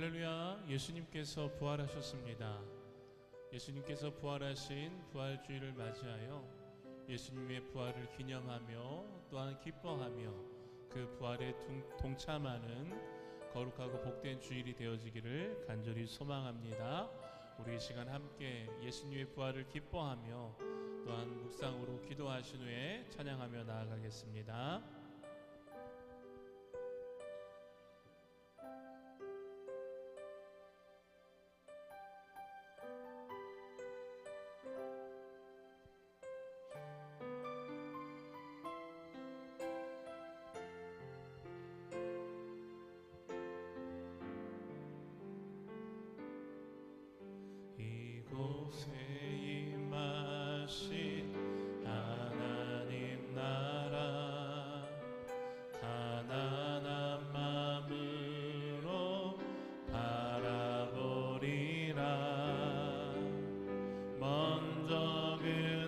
할렐루야, 예수님께서 부활하셨습니다. 예수님께서 부활하신 부활주일을 맞이하여 예수님의 부활을 기념하며 또한 기뻐하며 그 부활에 동참하는 거룩하고 복된 주일이 되어지기를 간절히 소망합니다. 우리 이 시간 함께 예수님의 부활을 기뻐하며 또한 묵상으로 기도하신 후에 찬양하며 나아가겠습니다. 이곳에 임하신 하나님 나라 가난한 마음으로 바라보리라. 먼저 그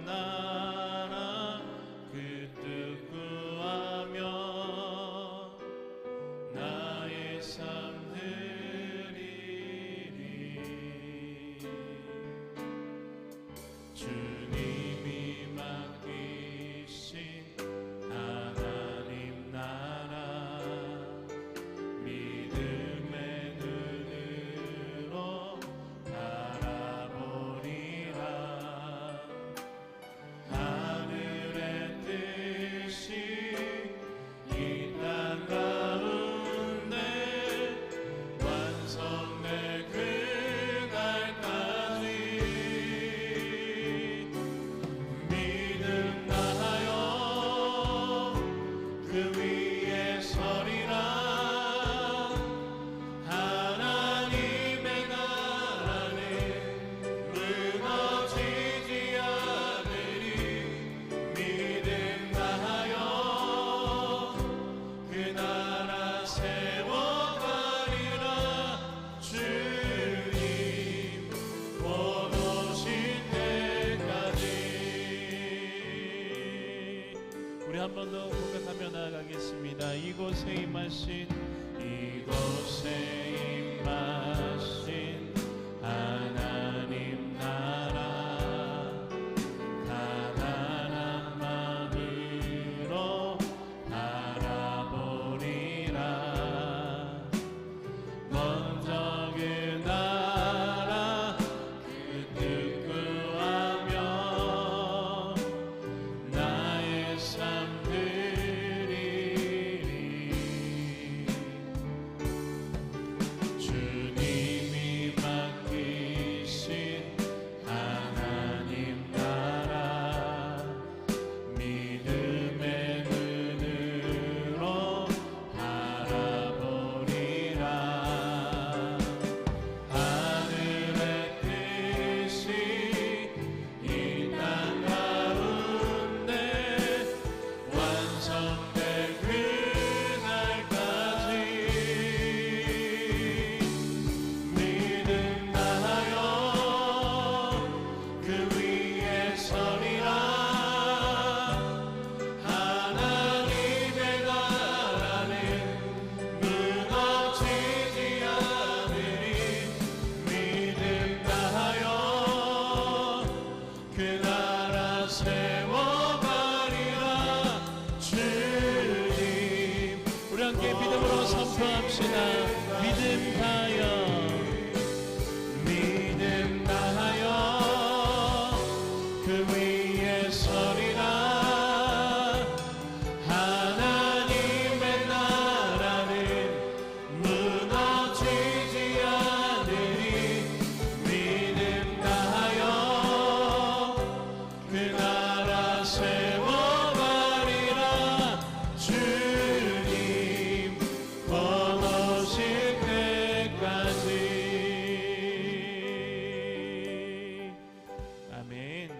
나라 그 뜻 구하며 나의 삶 주님이 맡기신 하나님 나라 믿음의 눈으로 바라보리라. 하늘의 뜻이 이 땅 가운데 완성될 그날까지 그 위에 서리라. 하나님의 나라는 무너지지 않으리. 믿음 다하여 그 나라 세워가리라. 주님 곧 오실 때까지. 우리 한 번 더 고백하며 나아가겠습니다. 이곳에 임하신 하나님 나라 가난한 마음으로 바라보리라. 먼저 그 나라 그 뜻 구하며 나의 삶 주님이 맡기신 하나님 나라 믿음의 눈으로 바라보리라. 하늘의 뜻이 이 땅 가운데 완성될 그날까지 믿음 다하여 그 위에 서리라. 하나님의 나라는 무너지지 않으리. 믿음 다하여 그 나라 세워가리라. 주님 우리 함께 믿음으로 선포합시다. 믿음 다하여 그 위에 서리라. 하나님의 나라는 무너지지 않으리. 믿음 다하여 그 나라 세워가리라. 주님 곧 오실 때까지. 아멘.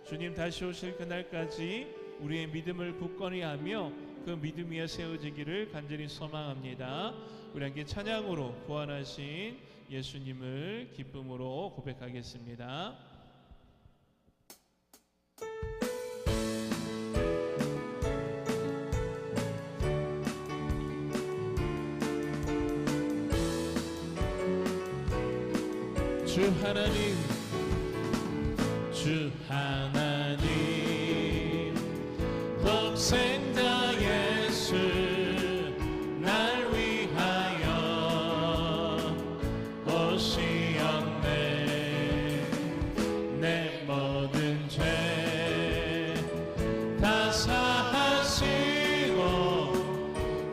주님 다시 오실 그날까지 우리의 믿음을 굳건히 하며 그 믿음 위에 세워지기를 간절히 소망합니다. 우리 함께 찬양으로 부활하신 예수님을 기쁨으로 고백하겠습니다. 주 하나님, 주 하나님, 독생자 예수 날 위하여 오시었네. 내 모든 죄 다 사하시고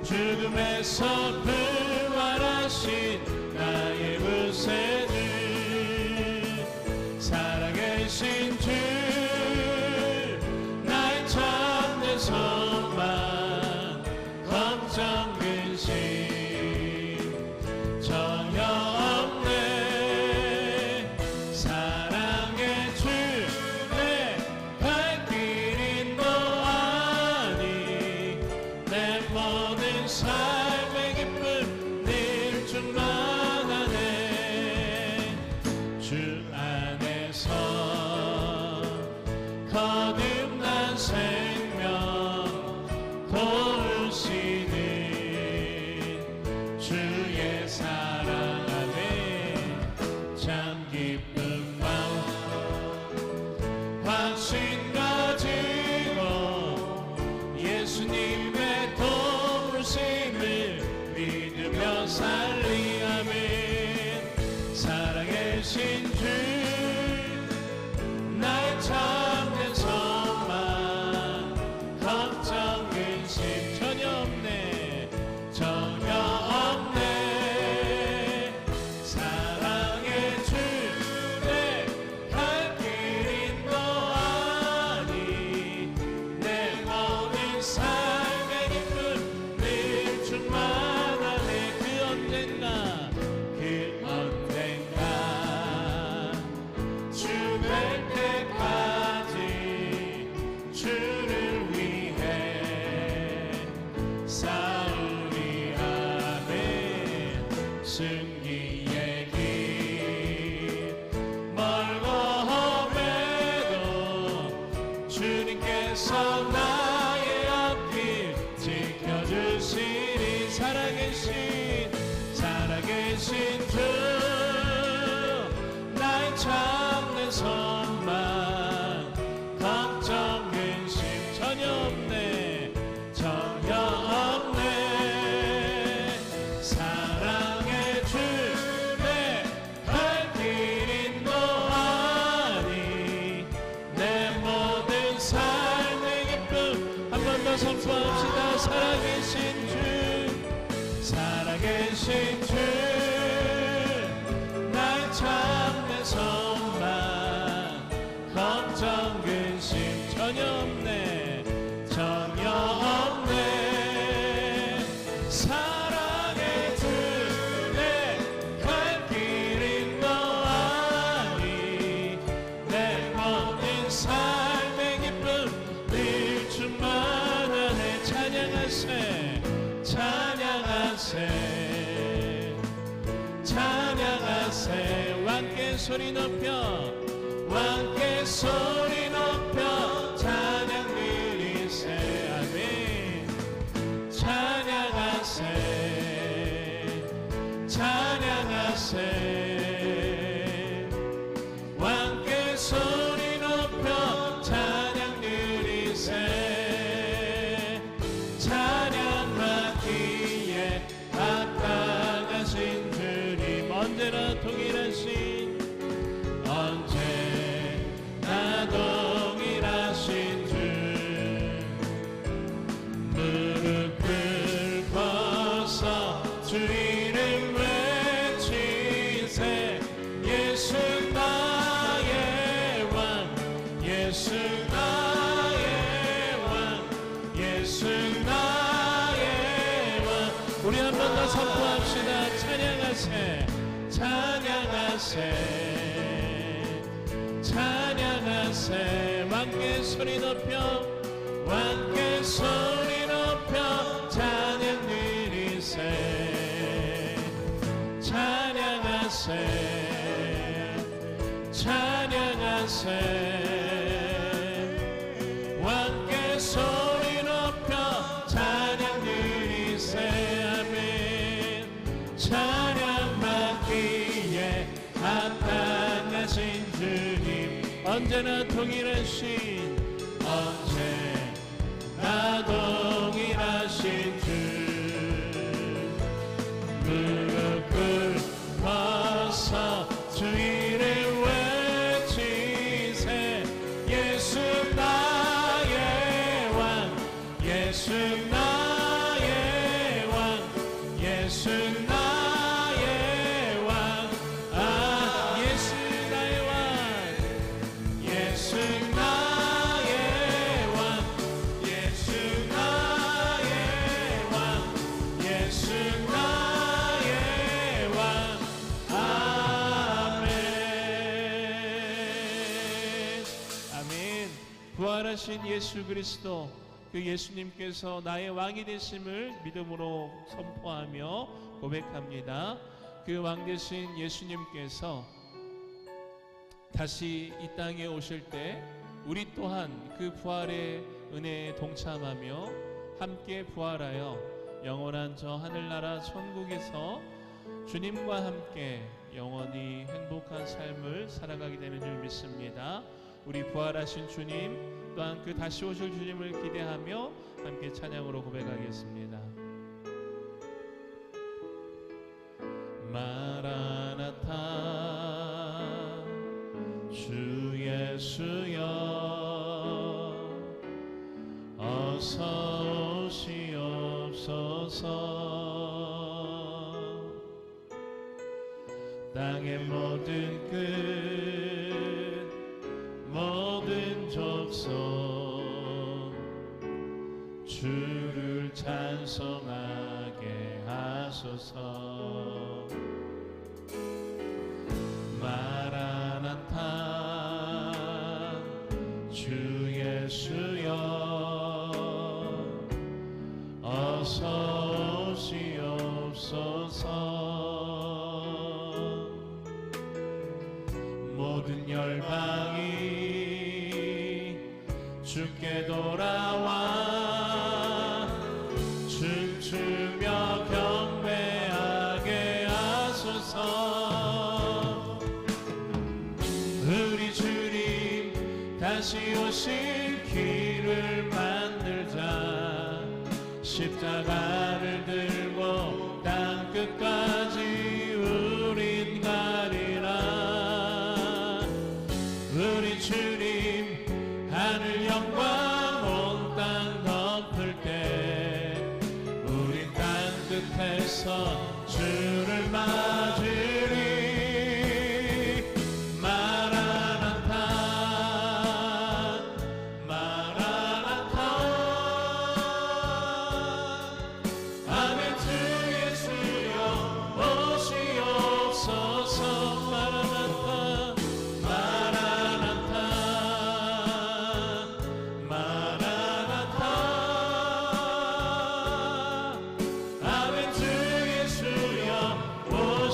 죽음에서 부활하신 나의 구세주, 살아계신 주, 나의 참된 소망, 걱정 근심 전혀 없네. 사랑의 주, 내 갈 길 인도하니 내 모든 삶의 기쁨 늘 충만하네. 주 안에서 거듭난 생명 도우시는 주의 사랑 안에 참 기쁜 마음 확신 가지고 예수님의 도우심을 믿으며 살리아멘. 살아계신 주, 나의 참된 소망, 걱정 근심 전혀 없네. 전혀 없네. 사랑의 주, 내 갈 길 인도하니 내 모든 삶의 기쁨 늘 충만하네. 그 언젠가 주 뵐 때까지 주를 위해 싸우리. 아멘. 승리의 길 멀고 험해도 주님께서 나의 앞길 지켜주시리. 살아계신 주, 나의 참된 소망, 걱정 근심 전혀 없네. 전혀 없네. 사랑의 주, 내 갈 길 인도하니 내 모든 삶의 기쁨 한 번 더 선포합시다. 살아계신 주, 살아계신 주, 나의 참된 소망, 걱정 근심 전혀 없네. 전혀 없네. 사랑의 주, 내 갈 길 인도하니 내 모든 삶의 기쁨 늘 충만하네. 찬양하세, 찬양하세, 찬양하세. 함께 소리 높여, 함께 소리 높여 찬양 드리세. 아멘. 찬양하세, 찬양하세. 함께 소리 높여 찬양 드리세. 찬양 받기에 합당하신 주님, 언제나 동일하신, 언제나 동일하신 주, 무릎을 벗어 주 이름 외치세. 예수 나의 왕, 예수 나의 왕, 예수 나의 왕. 우리 한 번 더 선포합시다. 찬양하세, 찬양하세, 찬양하세. 함께 소리 높여, 함께 소리 높여 찬양 드리세. 찬양하세, 찬양하세. 함께 소리 높여 찬양 드리세. 아멘. 찬양 받기에 합당 언제나 동일하신 언제나 동일하신 주 무릎 꿇어서 주 이름 외치세 예수 나의 왕 예수 나의 왕 예수 나의 왕 아 예수 나의 왕 예수 나의 왕 예수 나의 왕 예수 나의 왕 아멘 아멘 부활하신 예수 그리스도 그 예수님께서 나의 왕이 되심을 믿음으로 선포하며 고백합니다. 그 왕 되신 예수님께서 다시 이 땅에 오실 때 우리 또한 그 부활의 은혜에 동참하며 함께 부활하여 영원한 저 하늘나라 천국에서 주님과 함께 영원히 행복한 삶을 살아가게 되는 줄 믿습니다. 우리 부활하신 주님 또한 그 다시 오실 주님을 기대하며 함께 찬양으로 고백하겠습니다. 마라나타 주 예수여 어서 오시옵소서 땅의 모든 끝 모든 족속 주를 찬송하게 하소서 마라나타 주 예수여 어서 오시옵소서 모든 열방이 주께 돌아와 춤추며 경배하게 하소서 우리 주님 다시 오실 길을 만들자 십자가를 들고 땅 끝까지 우린 가리라 우리 주님 하늘 영광 온 땅 덮을 때 우린 땅 끝에서 주를 맞으리 마라나타 마라나타 아멘 주 예수여 오시옵소서 마라나타 마라나타 마라나타 아멘 주 예수여 오시옵소서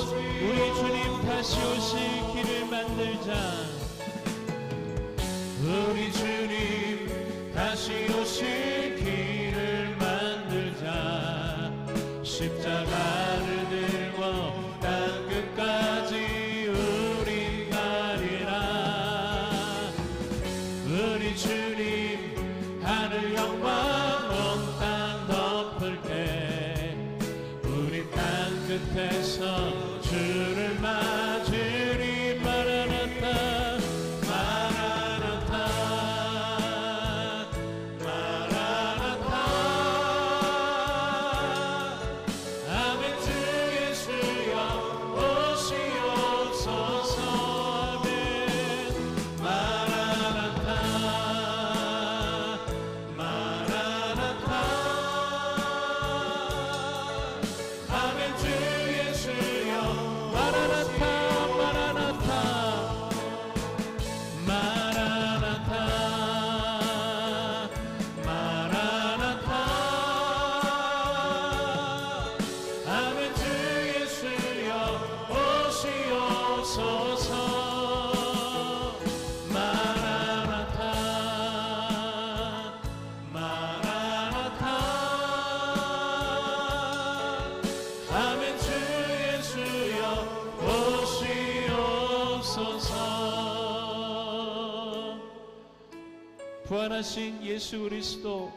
부활하신 예수 그리스도,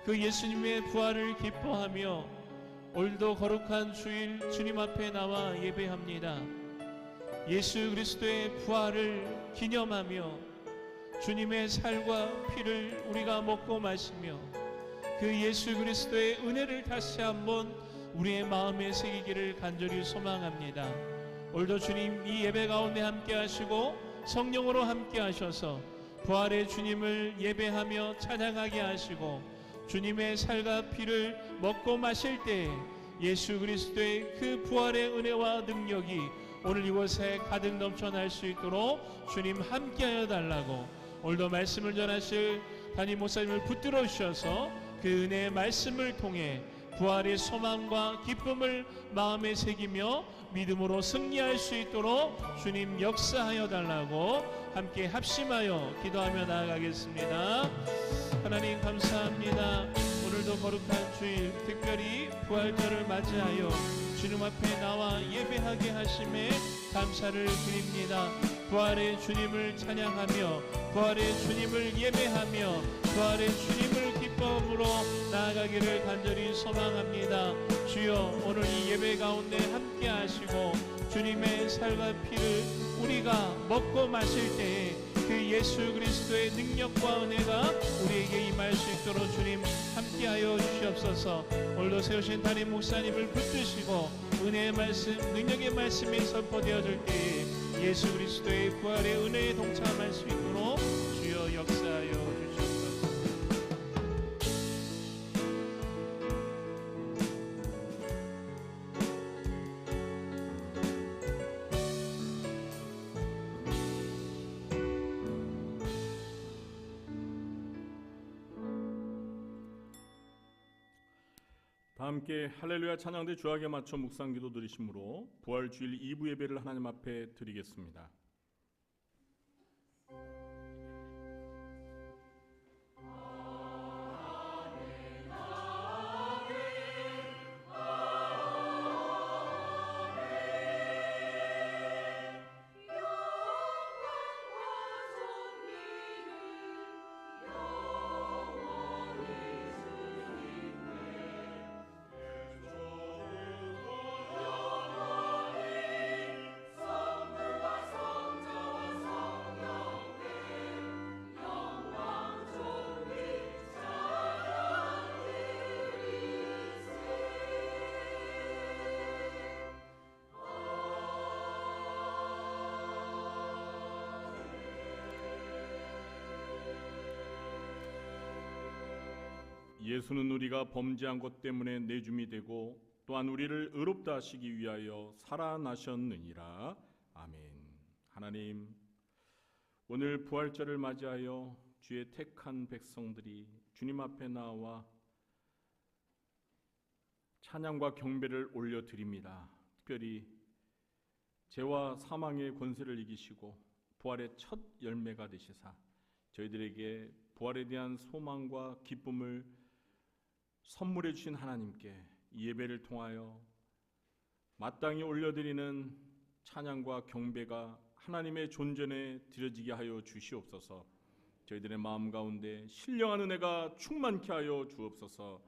그 예수님의 부활을 기뻐하며 오늘도 거룩한 주일 주님 앞에 나와 예배합니다. 예수 그리스도의 부활을 기념하며 주님의 살과 피를 우리가 먹고 마시며 그 예수 그리스도의 은혜를 다시 한번 우리의 마음에 새기기를 간절히 소망합니다. 오늘도 주님 이 예배 가운데 함께 하시고 성령으로 함께 하셔서 부활의 주님을 예배하며 찬양하게 하시고 주님의 살과 피를 먹고 마실 때에 예수 그리스도의 그 부활의 은혜와 능력이 오늘 이곳에 가득 넘쳐날 수 있도록 주님 함께하여 달라고 오늘도 말씀을 전하실 담임 목사님을 붙들어 주셔서 그 은혜의 말씀을 통해 부활의 소망과 기쁨을 마음에 새기며 믿음으로 승리할 수 있도록 주님 역사하여 달라고 함께 합심하여 기도하며 나아가겠습니다. 하나님 감사합니다. 오늘도 거룩한 주일 특별히 부활절을 맞이하여 주님 앞에 나와 예배하게 하심에 감사를 드립니다. 부활의 주님을 찬양하며 부활의 주님을 예배하며 부활의 주님을 기쁨으로 나아가기를 간절히 소망합니다. 주여 오늘 이 예배 가운데 함께 하시고 주님의 살과 피를 우리가 먹고 마실 때에 그 예수 그리스도의 능력과 은혜가 우리에게 임할 수 있도록 주님 함께하여 주시옵소서. 오늘도 세우신 담임 목사님을 붙드시고 은혜의 말씀, 능력의 말씀이 선포되어질 때에 예수 그리스도의 부활의 은혜에 동참할 수 있도록 주여 역사하여 주시옵소서. 다 함께 할렐루야 찬양대 주악에 맞춰 묵상기도 드리심으로 부활주일 2부 예배를 하나님 앞에 드리겠습니다. 예수는 우리가 범죄한 것 때문에 내줌이 되고 또한 우리를 의롭다 하시기 위하여 살아나셨느니라. 아멘. 하나님, 오늘 부활절을 맞이하여 주의 택한 백성들이 주님 앞에 나와 찬양과 경배를 올려드립니다. 특별히 죄와 사망의 권세를 이기시고 부활의 첫 열매가 되시사 저희들에게 부활에 대한 소망과 기쁨을 선물해 주신 하나님께 이 예배를 통하여 마땅히 올려드리는 찬양과 경배가 하나님의 존전에 드려지게 하여 주시옵소서. 저희들의 마음 가운데 신령한 은혜가 충만케 하여 주옵소서.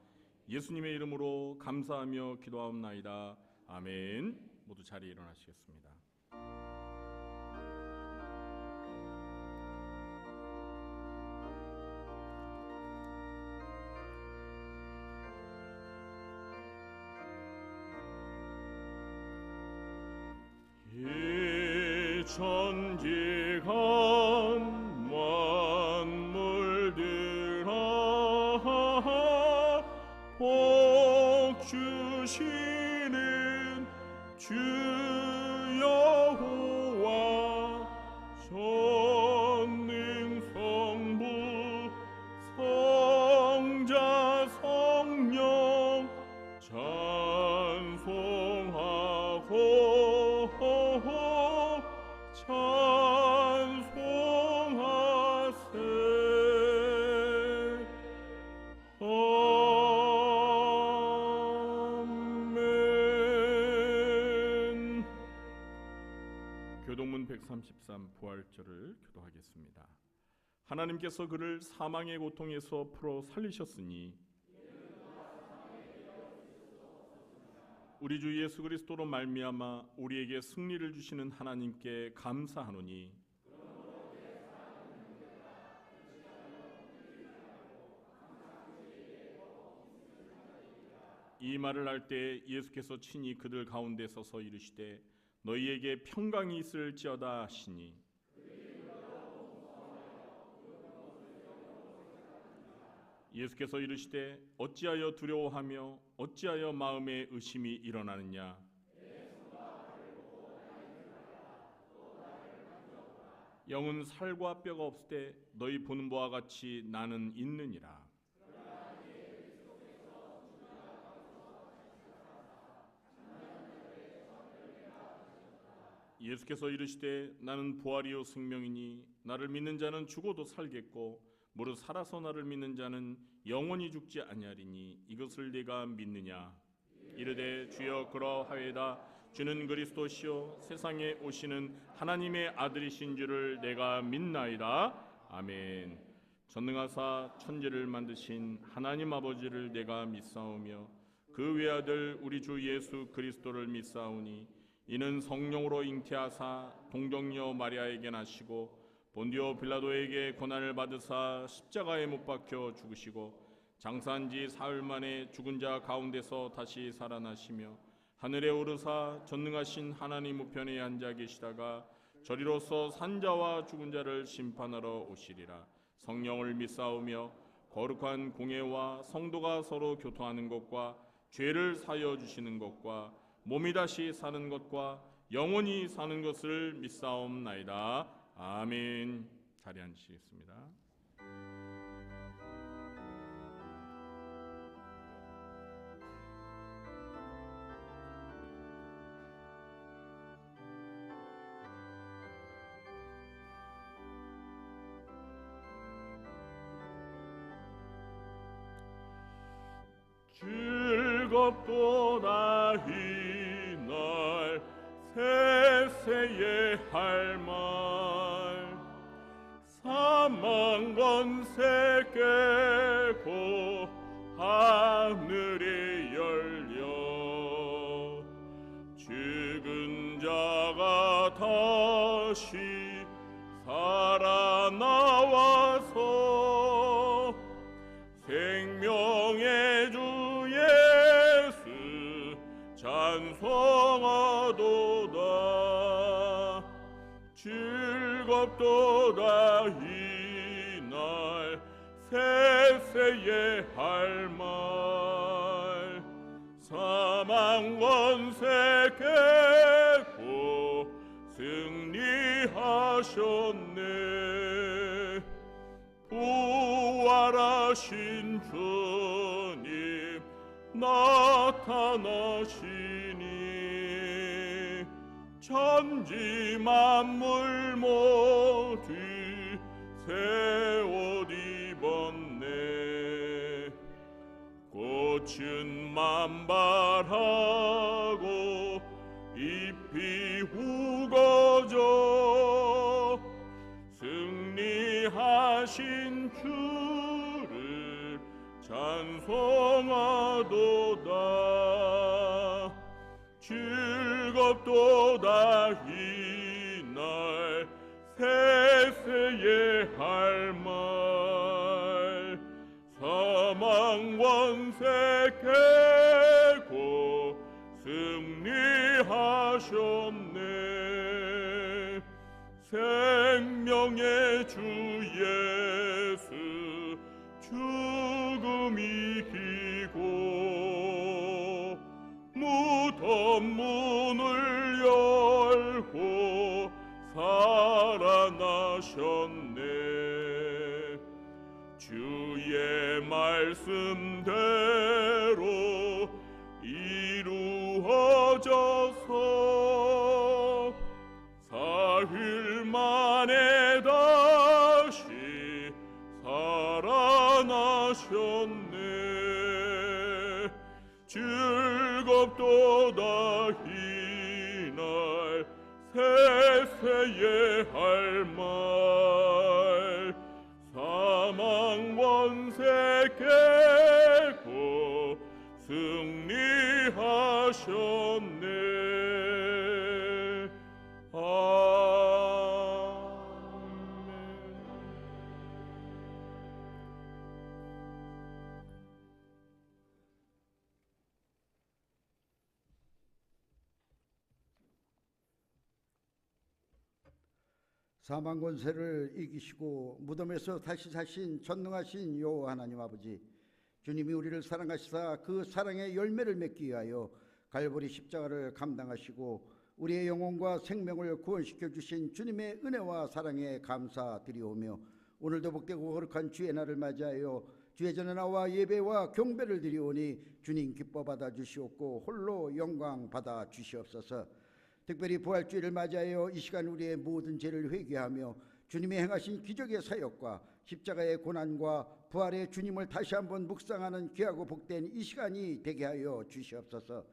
예수님의 이름으로 감사하며 기도하옵나이다. 아멘. 모두 자리에 일어나시겠습니다. 천지간 만물들아 복 주시는 주 여호와 전능성부 성자 성령 찬송하고 찬송하세. 아멘. 교동문 133 부활절을 기도하겠습니다. 하나님께서 그를 사망의 고통에서 풀어 살리셨으니 우리 주 예수 그리스도로 말미암아 우리에게 승리를 주시는 하나님께 감사하노니 이 말을 할 때 예수께서 친히 그들 가운데 서서 이르시되 너희에게 평강이 있을지어다 하시니 예수께서 이르시되 어찌하여 두려워하며 어찌하여 마음에 의심이 일어나느냐 영은 살과 뼈가 없을 때 너희 보는 바와 같이 나는 있느니라. 예수께서 이르시되 나는 부활이요 생명이니 나를 믿는 자는 죽어도 살겠고 무릇 살아서 나를 믿는 자는 영원히 죽지 아니하리니 이것을 네가 믿느냐 이르되 주여 그러하외다 주는 그리스도시요 세상에 오시는 하나님의 아들이신 줄을 내가 믿나이다. 아멘. 전능하사 천지를 만드신 하나님 아버지를 내가 믿사오며 그 외아들 우리 주 예수 그리스도를 믿사오니 이는 성령으로 잉태하사 동정녀 마리아에게 나시고 본디오 빌라도에게 고난을 받으사 십자가에 못 박혀 죽으시고 장사한 지 사흘 만에 죽은 자 가운데서 다시 살아나시며 하늘에 오르사 전능하신 하나님 우편에 앉아 계시다가 저리로서 산자와 죽은 자를 심판하러 오시리라. 성령을 믿사오며 거룩한 공예와 성도가 서로 교통하는 것과 죄를 사여 주시는 것과 몸이 다시 사는 것과 영원히 사는 것을 믿사옵나이다. 아멘. 자리에 앉으시겠습니다. 즐겁도다 이날 세세의 할 말 사망 권세 깨고 하늘이 열려 죽은 자가 다시 살아나와서 생명의 주 예수 찬송하도다. 즐겁도다 이날 세세의 할 말 사망 권세 깨고 승리하셨네. 부활하신 주님 나타나시니 천지 만물 모두 새 옷 입었네. 꽃은 만발하고 잎이 우거져 승리하신 주를 찬송하도다. 즐겁도다 이날 세세의 할 말 사망 권세 깨고 승리하셨네. 생명의 주 예수 죽음이 이기고 무덤 문을 열고 살아나셨네. 주의 말씀대로 이루어져서 사흘 만에 다시 살아나셨네. 즐겁도다 이날 세세의 할 말 사망 권세를 이기시고 무덤에서 다시 사신 전능하신 여호와 하나님 아버지, 주님이 우리를 사랑하시사 그 사랑의 열매를 맺기 위하여 갈보리 십자가를 감당하시고 우리의 영혼과 생명을 구원시켜 주신 주님의 은혜와 사랑에 감사드리오며, 오늘도 복되고 거룩한 주의 날을 맞이하여 주의 전에 나와 예배와 경배를 드리오니 주님 기뻐 받아 주시옵고 홀로 영광 받아 주시옵소서. 특별히 부활주의를 맞이하여 이 시간 우리의 모든 죄를 회개하며 주님이 행하신 기적의 사역과 십자가의 고난과 부활의 주님을 다시 한번 묵상하는 귀하고 복된 이 시간이 되게 하여 주시옵소서.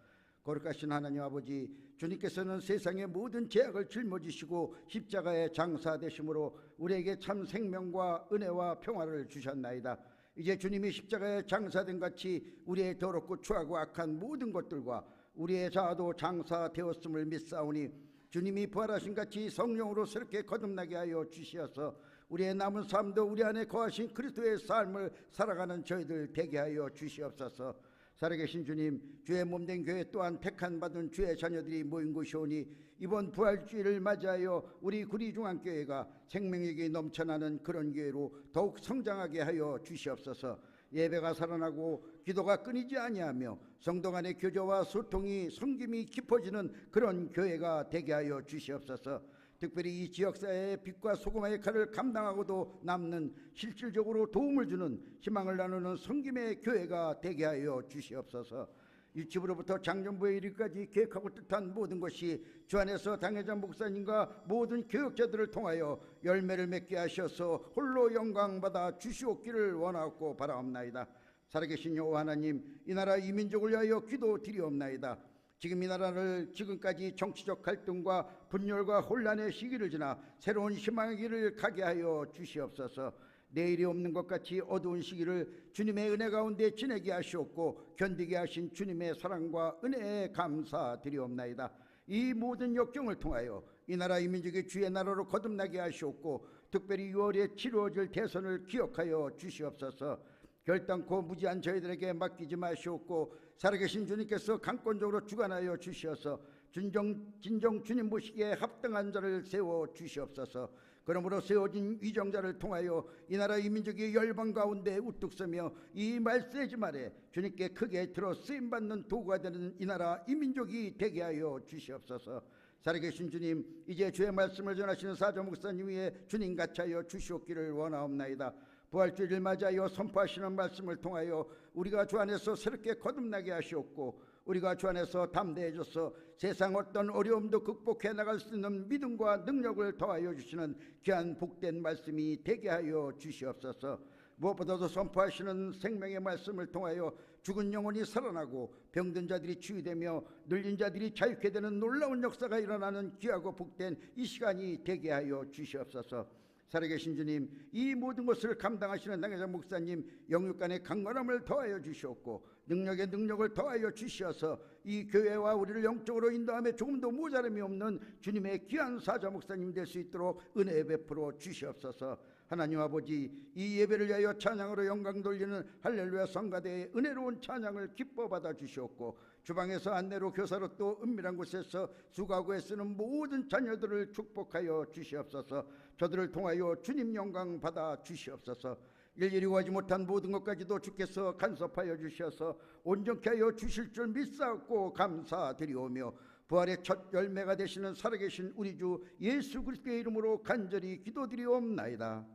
거룩하신 하나님 아버지, 주님께서는 세상의 모든 죄악을 짊어지시고 십자가의 장사되심으로 우리에게 참 생명과 은혜와 평화를 주셨나이다. 이제 주님이 십자가에 장사된 같이 우리의 더럽고 추하고 악한 모든 것들과 우리의 자아도 장사되었음을 믿사오니 주님이 부활하신 같이 성령으로 새롭게 거듭나게 하여 주시어서 우리의 남은 삶도 우리 안에 거하신 그리스도의 삶을 살아가는 저희들 되게 하여 주시옵소서. 살아계신 주님, 주의 몸된 교회 또한 택한 받은 주의 자녀들이 모인 곳이오니 이번 부활주의를 맞이하여 우리 구리중앙교회가 생명력이 넘쳐나는 그런 교회로 더욱 성장하게 하여 주시옵소서. 예배가 살아나고 기도가 끊이지 아니하며 성도 간의 교제와 소통이 섬김이 깊어지는 그런 교회가 되게 하여 주시옵소서. 특별히 이 지역사회의 빛과 소금의 칼을 감당하고도 남는 실질적으로 도움을 주는 희망을 나누는 섬김의 교회가 되게 하여 주시옵소서. 유치부로부터 장년부에 이르기까지 계획하고 뜻한 모든 것이 주 안에서 당회장 목사님과 모든 교역자들을 통하여 열매를 맺게 하셔서 홀로 영광받아 주시옵기를 원하고 바라옵나이다. 살아계신 여호와 하나님, 이 나라 이 민족을 위하여 기도드리옵나이다. 지금 이 나라를 지금까지 정치적 갈등과 분열과 혼란의 시기를 지나 새로운 희망의 길을 가게 하여 주시옵소서. 내일이 없는 것 같이 어두운 시기를 주님의 은혜 가운데 지내게 하시옵고 견디게 하신 주님의 사랑과 은혜에 감사드리옵나이다. 이 모든 역경을 통하여 이 나라 이 민족의 주의 나라로 거듭나게 하시옵고 특별히 6월에 치루어질 대선을 기억하여 주시옵소서. 결단코 무지한 저희들에게 맡기지 마시옵고 살아계신 주님께서 강권적으로 주관하여 주시어서 진정 주님 보시기에 합당한 자를 세워 주시옵소서. 그러므로 세워진 위정자를 통하여 이 나라 이 민족이 열방 가운데 우뚝 서며 이 말세지 말에 주님께 크게 들어 쓰임받는 도구가 되는 이 나라 이 민족이 되게 하여 주시옵소서. 살아계신 주님, 이제 주의 말씀을 전하시는 사저 목사님 위에 주님 같이 하여 주시옵기를 원하옵나이다. 부활주의를 맞이하여 선포하시는 말씀을 통하여 우리가 주 안에서 새롭게 거듭나게 하시옵고 우리가 주 안에서 담대해져서 세상 어떤 어려움도 극복해 나갈 수 있는 믿음과 능력을 더하여 주시는 귀한 복된 말씀이 되게 하여 주시옵소서. 무엇보다도 선포하시는 생명의 말씀을 통하여 죽은 영혼이 살아나고 병든 자들이 치유되며 눌린 자들이 자유케 되는 놀라운 역사가 일어나는 귀하고 복된 이 시간이 되게 하여 주시옵소서. 살아계신 주님, 이 모든 것을 감당하시는 당회장 목사님 영육간의 강건함을 더하여 주시옵고 능력에 능력을 더하여 주시어서 이 교회와 우리를 영적으로 인도함에 조금도 모자람이 없는 주님의 귀한 사자 목사님 될 수 있도록 은혜 베풀어 주시옵소서. 하나님 아버지, 이 예배를 위하여 찬양으로 영광 돌리는 할렐루야 성가대의 은혜로운 찬양을 기뻐 받아 주시옵고 주방에서 안내로 교사로 또 은밀한 곳에서 수고하고 애쓰는 모든 자녀들을 축복하여 주시옵소서. 저들을 통하여 주님 영광 받아 주시옵소서. 일일이 구하지 못한 모든 것까지도 주께서 간섭하여 주셔서 온전케 하여 주실 줄 믿사옵고 감사드리오며 부활의 첫 열매가 되시는 살아계신 우리 주 예수 그리스도의 이름으로 간절히 기도드리옵나이다.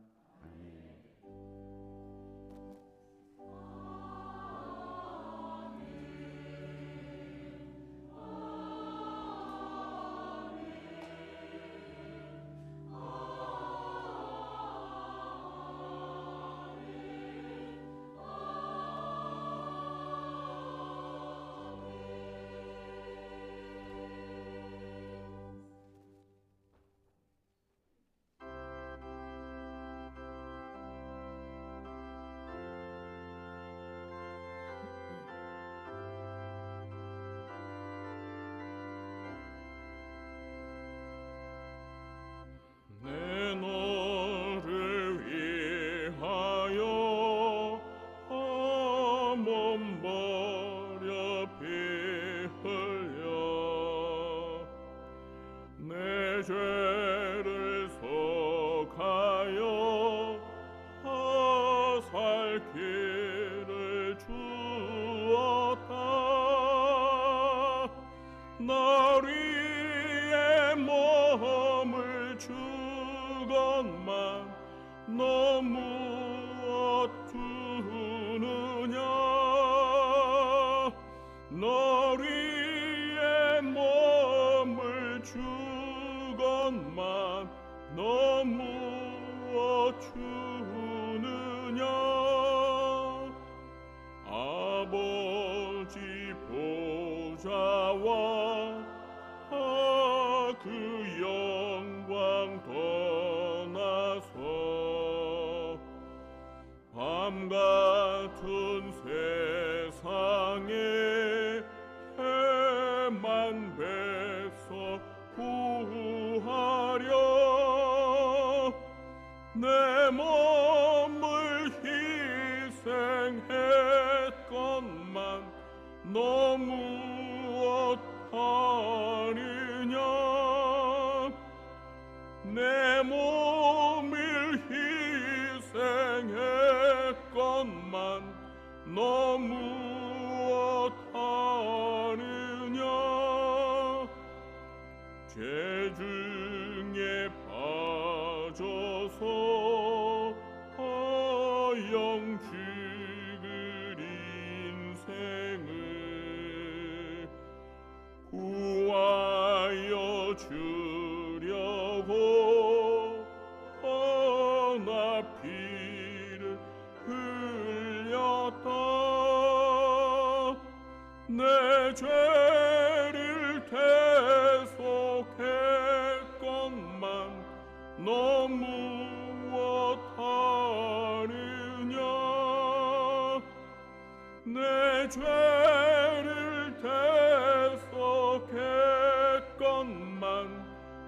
죄를 속하여 살 길을 주었다. 날 위해 몸을 주건만 너 무엇 주느냐. 날 위해 몸을 주건만 너 무엇 주느냐. 아버지 보좌와 그 영광 떠나서 밤 같은 세상에 해만 백성 구하려 내 몸을 희생했건만 너 무엇 하느냐. 내 몸을 희생했건만 너 무엇 하느냐. 죄 중에 빠져서 허영 죽을 인생을 구하여 주려고 나 피를 흘렸다. 내 죄를 대속했건만 너 무엇 하느냐. 내 죄를 대속했건만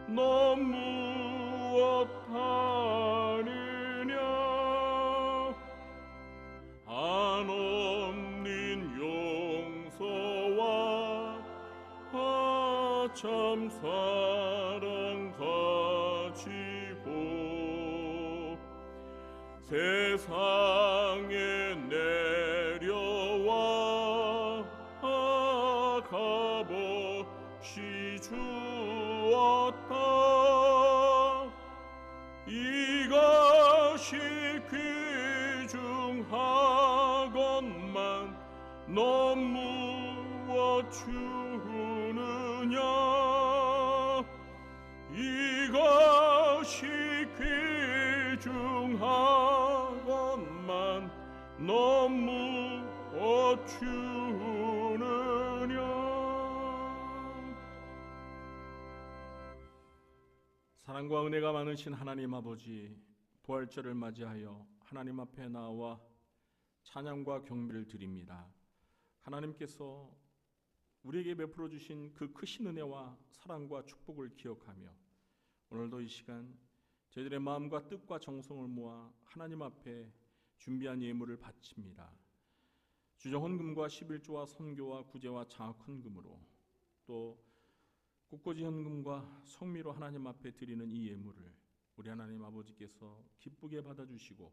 너 무엇 하느냐. 한없는 용서와 참 사랑 가지고 세상에 내려와 값없이 주었다. 이것이 귀중하건만 너 무엇 주느냐. 이것이 귀중하건만 너 무엇 주느냐. 사랑과 은혜가 많으신 하나님 아버지, 부활절을 맞이하여 하나님 앞에 나와 찬양과 경배를 드립니다. 하나님께서 우리에게 베풀어 주신 그 크신 은혜와 사랑과 축복을 기억하며 오늘도 이 시간 저희들의 마음과 뜻과 정성을 모아 하나님 앞에 준비한 예물을 바칩니다. 주정헌금과 11조와 선교와 구제와 장학헌금으로 또 국고지 헌금과 성미로 하나님 앞에 드리는 이 예물을 우리 하나님 아버지께서 기쁘게 받아주시고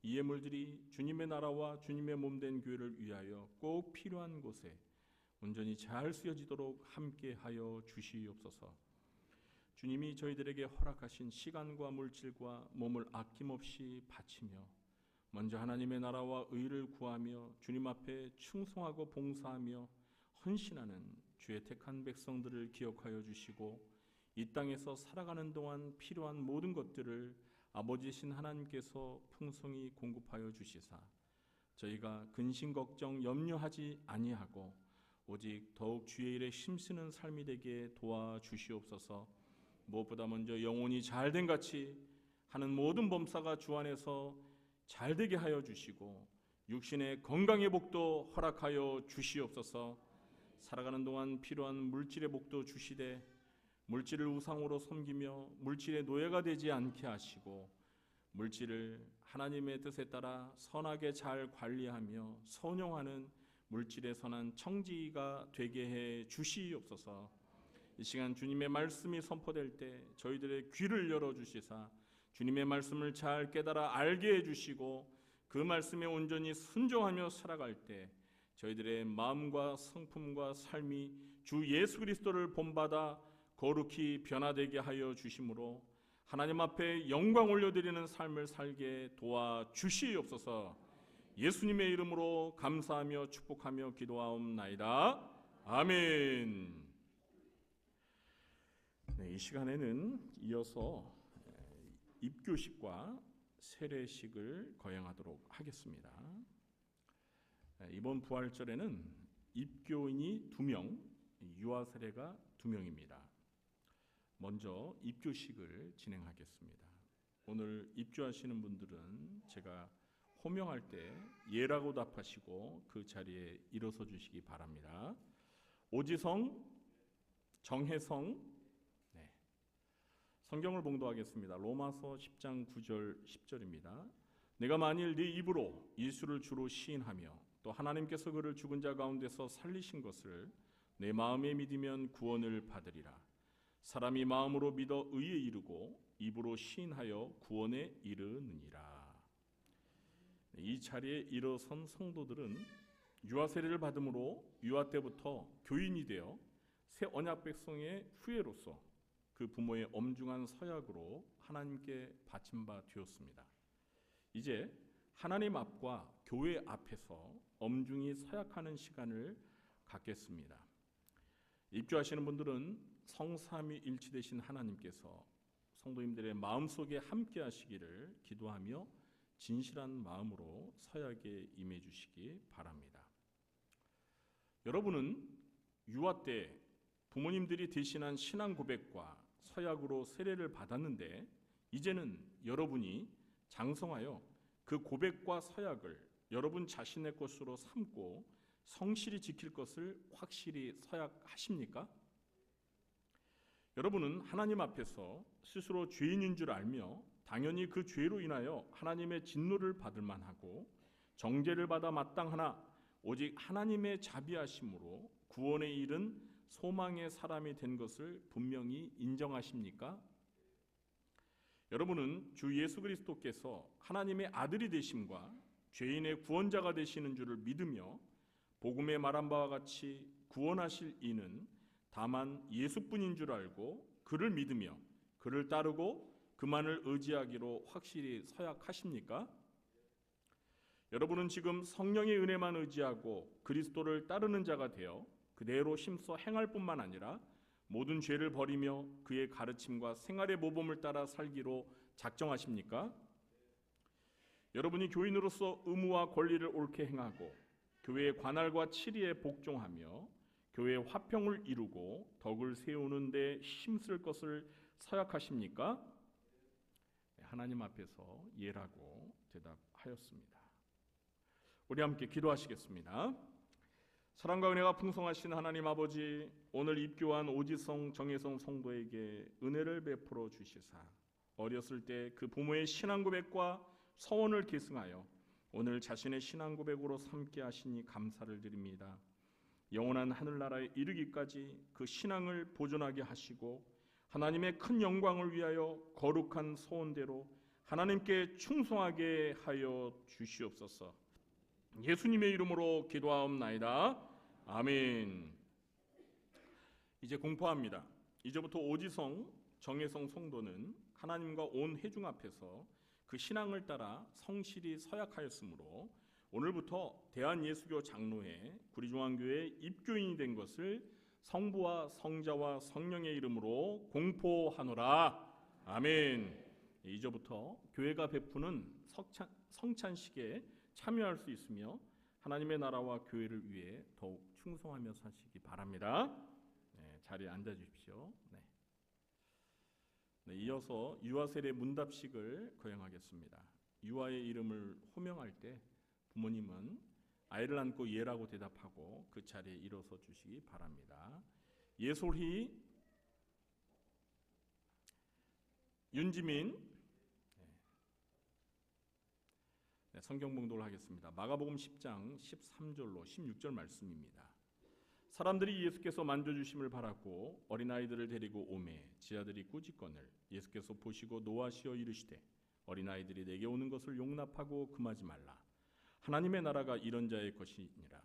이 예물들이 주님의 나라와 주님의 몸된 교회를 위하여 꼭 필요한 곳에 온전히 잘 쓰여지도록 함께하여 주시옵소서. 주님이 저희들에게 허락하신 시간과 물질과 몸을 아낌없이 바치며 먼저 하나님의 나라와 의를 구하며 주님 앞에 충성하고 봉사하며 헌신하는 주의 택한 백성들을 기억하여 주시고 이 땅에서 살아가는 동안 필요한 모든 것들을 아버지신 하나님께서 풍성히 공급하여 주시사 저희가 근심 걱정 염려하지 아니하고 오직 더욱 주의 일에 힘쓰는 삶이 되게 도와주시옵소서. 무엇보다 먼저 영혼이 잘된 같이 하는 모든 범사가 주 안에서 잘되게 하여 주시고 육신의 건강의 복도 허락하여 주시옵소서. 살아가는 동안 필요한 물질의 복도 주시되 물질을 우상으로 섬기며 물질의 노예가 되지 않게 하시고 물질을 하나님의 뜻에 따라 선하게 잘 관리하며 선용하는 물질의 선한 청지가 되게 해 주시옵소서. 이 시간 주님의 말씀이 선포될 때 저희들의 귀를 열어주시사 주님의 말씀을 잘 깨달아 알게 해주시고 그 말씀에 온전히 순종하며 살아갈 때 저희들의 마음과 성품과 삶이 주 예수 그리스도를 본받아 거룩히 변화되게 하여 주심으로 하나님 앞에 영광 올려드리는 삶을 살게 도와주시옵소서. 예수님의 이름으로 감사하며 축복하며 기도하옵나이다. 아멘. 네, 이 시간에는 이어서 입교식과 세례식을 거행하도록 하겠습니다. 이번 부활절에는 입교인이 2명, 유아 세례가 2명입니다. 먼저 입교식을 진행하겠습니다. 오늘 입교하시는 분들은 제가 호명할 때 예라고 답하시고 그 자리에 일어서 주시기 바랍니다. 오지성, 정혜성. 네. 성경을 봉독하겠습니다. 로마서 10장 9절 10절입니다. 내가 만일 네 입으로 예수를 주로 시인하며 또 하나님께서 그를 죽은 자 가운데서 살리신 것을 내 마음에 믿으면 구원을 받으리라. 사람이 마음으로 믿어 의에 이르고 입으로 시인하여 구원에 이르느니라. 이 자리에 일어선 성도들은 유아 세례를 받음으로 유아 때부터 교인이 되어 새 언약 백성의 후예로서 그 부모의 엄중한 서약으로 하나님께 바친 바 되었습니다. 이제 하나님 앞과 교회 앞에서 엄중히 서약하는 시간을 갖겠습니다. 입교하시는 분들은 성삼위일체 되신 하나님께서 성도님들의 마음속에 함께 하시기를 기도하며 진실한 마음으로 서약에 임해 주시기 바랍니다. 여러분은 유아 때 부모님들이 대신한 신앙 고백과 서약으로 세례를 받았는데 이제는 여러분이 장성하여 그 고백과 서약을 여러분 자신의 것으로 삼고 성실히 지킬 것을 확실히 서약하십니까? 여러분은 하나님 앞에서 스스로 죄인인 줄 알며 당연히 그 죄로 인하여 하나님의 진노를 받을 만하고 정죄를 받아 마땅하나 오직 하나님의 자비하심으로 구원에 이른 소망의 사람이 된 것을 분명히 인정하십니까? 여러분은 주 예수 그리스도께서 하나님의 아들이 되심과 죄인의 구원자가 되시는 줄을 믿으며 복음에 말한 바와 같이 구원하실 이는 다만 예수뿐인 줄 알고 그를 믿으며 그를 따르고 그만을 의지하기로 확실히 서약하십니까? 여러분은 지금 성령의 은혜만 의지하고 그리스도를 따르는 자가 되어 그대로 힘써 행할 뿐만 아니라 모든 죄를 버리며 그의 가르침과 생활의 모범을 따라 살기로 작정하십니까? 여러분이 교인으로서 의무와 권리를 옳게 행하고 교회의 관할과 치리에 복종하며 교회의 화평을 이루고 덕을 세우는 데 힘쓸 것을 서약하십니까? 하나님 앞에서 예라고 대답하였습니다. 우리 함께 기도하시겠습니다. 사랑과 은혜가 풍성하신 하나님 아버지, 오늘 입교한 오지성, 정혜성 성도에게 은혜를 베풀어 주시사 어렸을 때 그 부모의 신앙 고백과 서원을 계승하여 오늘 자신의 신앙 고백으로 삼게 하시니 감사를 드립니다. 영원한 하늘나라에 이르기까지 그 신앙을 보존하게 하시고 하나님의 큰 영광을 위하여 거룩한 소원대로 하나님께 충성하게 하여 주시옵소서. 예수님의 이름으로 기도하옵나이다. 아멘. 이제 공포합니다. 이제부터 오지성, 정혜성 성도는 하나님과 온 회중 앞에서 그 신앙을 따라 성실히 서약하였으므로 오늘부터 대한예수교 장로회 구리중앙교회 입교인이 된 것을 성부와 성자와 성령의 이름으로 공포하노라. 아멘. 이제부터 교회가 베푸는 성찬식에 참여할 수 있으며 하나님의 나라와 교회를 위해 더욱 충성하며 사시기 바랍니다. 네, 자리에 앉아 주십시오. 네, 이어서 유아 세례 문답식을 거행하겠습니다. 유아의 이름을 호명할 때 부모님은 아이를 안고 예라고 대답하고 그 자리에 일어서 주시기 바랍니다. 예솔희, 윤지민. 성경 봉독을 하겠습니다. 마가복음 10장 13절로 16절 말씀입니다. 사람들이 예수께서 만져주심을 바랐고 어린아이들을 데리고 오매 지아들이 꾸짖거늘 예수께서 보시고 노하시어 이르시되 어린아이들이 내게 오는 것을 용납하고 금하지 말라. 하나님의 나라가 이런 자의 것이니라.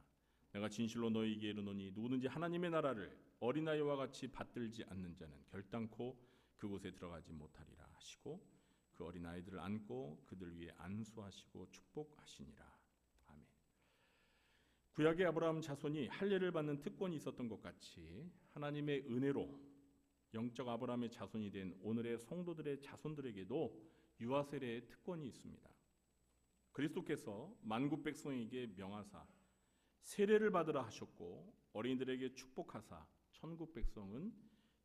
내가 진실로 너희에게 이르노니 누구든지 하나님의 나라를 어린아이와 같이 받들지 않는 자는 결단코 그곳에 들어가지 못하리라 하시고 그 어린아이들을 안고 그들 위에 안수하시고 축복하시니라. 아멘. 구약의 아브라함 자손이 할례를 받는 특권이 있었던 것 같이 하나님의 은혜로 영적 아브라함의 자손이 된 오늘의 성도들의 자손들에게도 유아 세례의 특권이 있습니다. 그리스도께서 만국 백성에게 명하사 세례를 받으라 하셨고 어린이들에게 축복하사 천국 백성은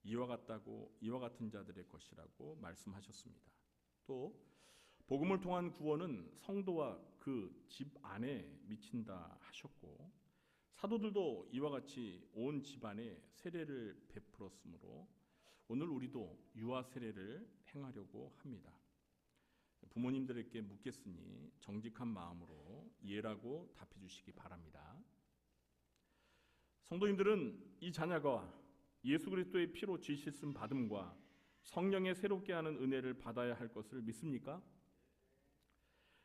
이와 같은 자들의 것이라고 말씀하셨습니다. 또 복음을 통한 구원은 성도와 그 집 안에 미친다 하셨고 사도들도 이와 같이 온 집안에 세례를 베풀었으므로 오늘 우리도 유아 세례를 행하려고 합니다. 부모님들에게 묻겠으니 정직한 마음으로 예라고 답해 주시기 바랍니다. 성도님들은 이 자녀가 예수 그리스도의 피로 지실씀 받음과 성령의 새롭게 하는 은혜를 받아야 할 것을 믿습니까?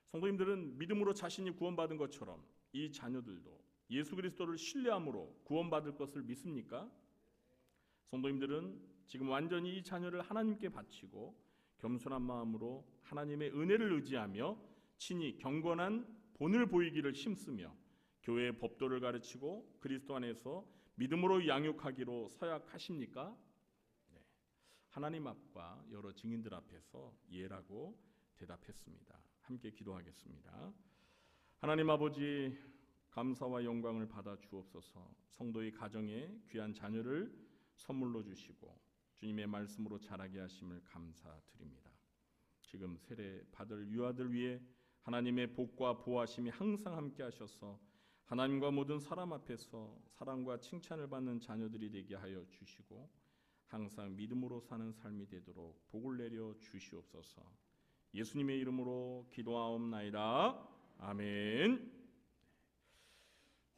성도님들은 믿음으로 자신이 구원받은 것처럼 이 자녀들도 예수 그리스도를 신뢰함으로 구원받을 것을 믿습니까? 성도님들은 지금 완전히 이 자녀를 하나님께 바치고 겸손한 마음으로 하나님의 은혜를 의지하며 친히 경건한 본을 보이기를 힘쓰며 교회의 법도를 가르치고 그리스도 안에서 믿음으로 양육하기로 서약하십니까? 네. 하나님 앞과 여러 증인들 앞에서 예라고 대답했습니다. 함께 기도하겠습니다. 하나님 아버지, 감사와 영광을 받아 주옵소서. 성도의 가정에 귀한 자녀를 선물로 주시고 주님의 말씀으로 자라게 하심을 감사드립니다. 지금 세례 받을 유아들 위해 하나님의 복과 보호하심이 항상 함께 하셔서 하나님과 모든 사람 앞에서 사랑과 칭찬을 받는 자녀들이 되게 하여 주시고 항상 믿음으로 사는 삶이 되도록 복을 내려 주시옵소서. 예수님의 이름으로 기도하옵나이다. 아멘.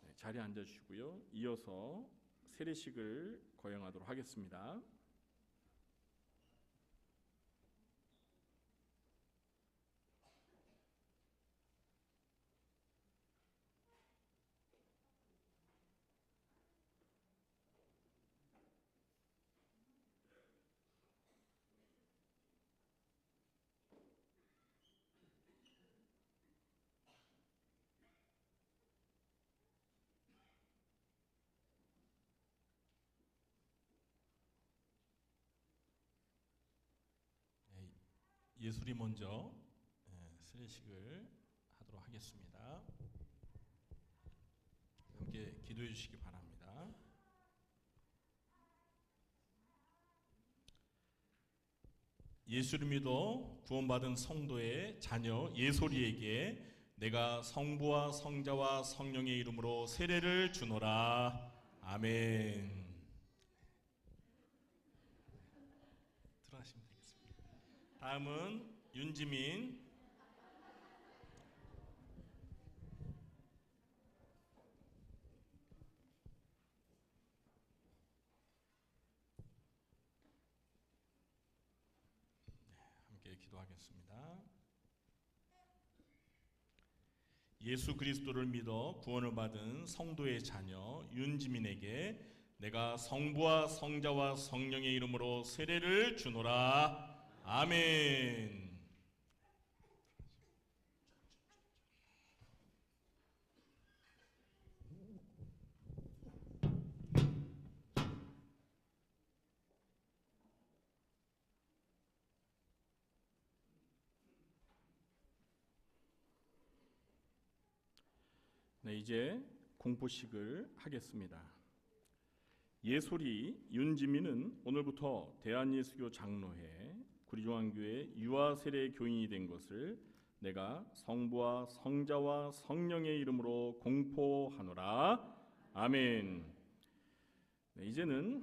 네, 자리에 앉아주시고요. 이어서 세례식을 거행하도록 하겠습니다. 예술이 먼저 세례식을 하도록 하겠습니다. 함께 기도해 주시기 바랍니다. 예수를 믿어 구원받은 성도의 자녀 예솔이에게 내가 성부와 성자와 성령의 이름으로 세례를 주노라. 아멘. 들어가시면 되겠습니다. 다음은 윤지민. 함께 기도하겠습니다. 예수 그리스도를 믿어 구원을 받은 성도의 자녀 윤지민에게 내가 성부와 성자와 성령의 이름으로 세례를 주노라. 아멘. 네, 이제 공포식을 하겠습니다. 예솔이 윤지민은 오늘부터 대한예수교 장로회 구리중앙교회 유아세례 교인이 된 것을 내가 성부와 성자와 성령의 이름으로 공포하노라. 아멘. 네, 이제는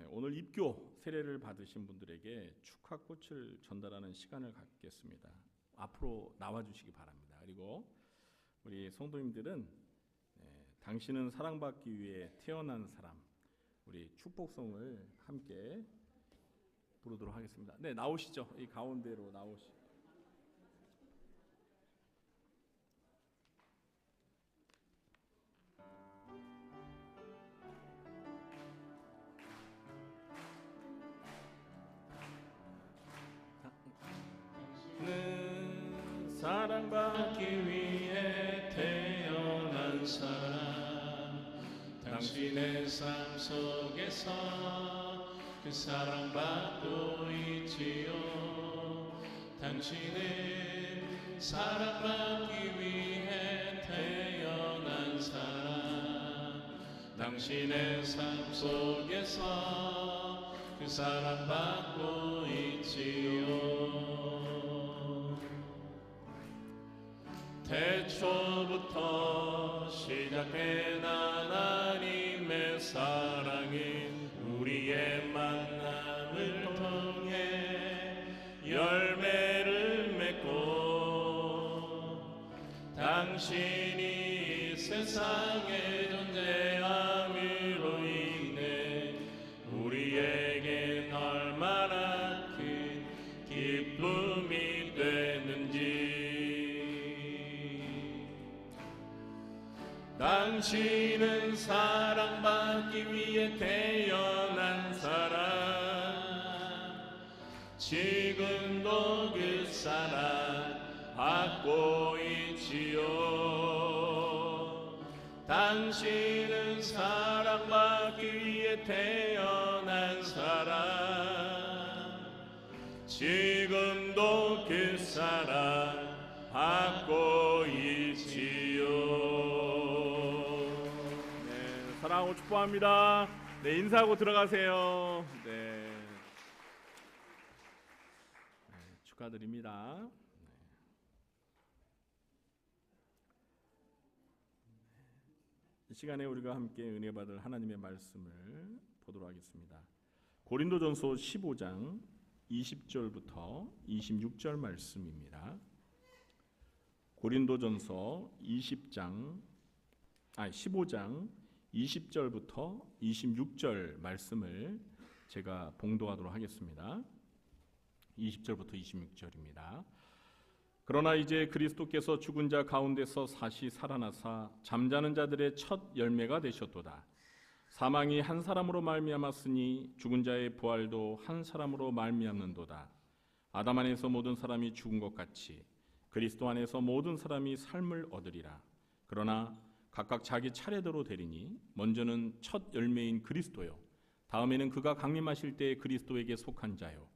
오늘 입교 세례를 받으신 분들에게 축하꽃을 전달하는 시간을 갖겠습니다. 앞으로 나와주시기 바랍니다. 그리고 우리 성도님들은 당신은 사랑받기 위해 태어난 사람, 우리 축복송을 함께 부르도록 하겠습니다. 네, 나오시죠. 이 가운데로 나오시죠. 사랑받기 위해 태어난 사람, 당신의 삶 속에서 그 사랑받고 있지요. 당신은 사랑받기 위해 태어난 사람, 당신의 삶 속에서 그 사랑받고 있지요. 태초부터 시작된 하나님의 사랑은 우리의 만남을 통해 열매를 맺고, 당신이 이 세상에 존재함으로 인해 우리에겐 얼마나 큰 기쁨이 되는지. 당신은 사랑받기 위해 태어난 사람, 지금도 그 사랑 받고 있지요. 당신은 사랑받기 위해 태어난 사람, 지금도 그 사랑 받고 있지요. 사랑하고 축복합니다. 네, 인사하고 들어가세요. 네, 축하드립니다. 이 시간에 우리가 함께 은혜 받을 하나님의 말씀을 보도록 하겠습니다. 고린도전서 15장 20절부터 26절 말씀입니다. 고린도전서 15장 20절부터 26절 말씀을 제가 봉독하도록 하겠습니다. 20절부터 26절입니다. 그러나 이제 그리스도께서 죽은 자 가운데서 다시 살아나사 잠자는 자들의 첫 열매가 되셨도다. 사망이 한 사람으로 말미암았으니 죽은 자의 부활도 한 사람으로 말미암는도다. 아담 안에서 모든 사람이 죽은 것 같이 그리스도 안에서 모든 사람이 삶을 얻으리라. 그러나 각각 자기 차례대로 되리니 먼저는 첫 열매인 그리스도요, 다음에는 그가 강림하실 때에 그리스도에게 속한 자요,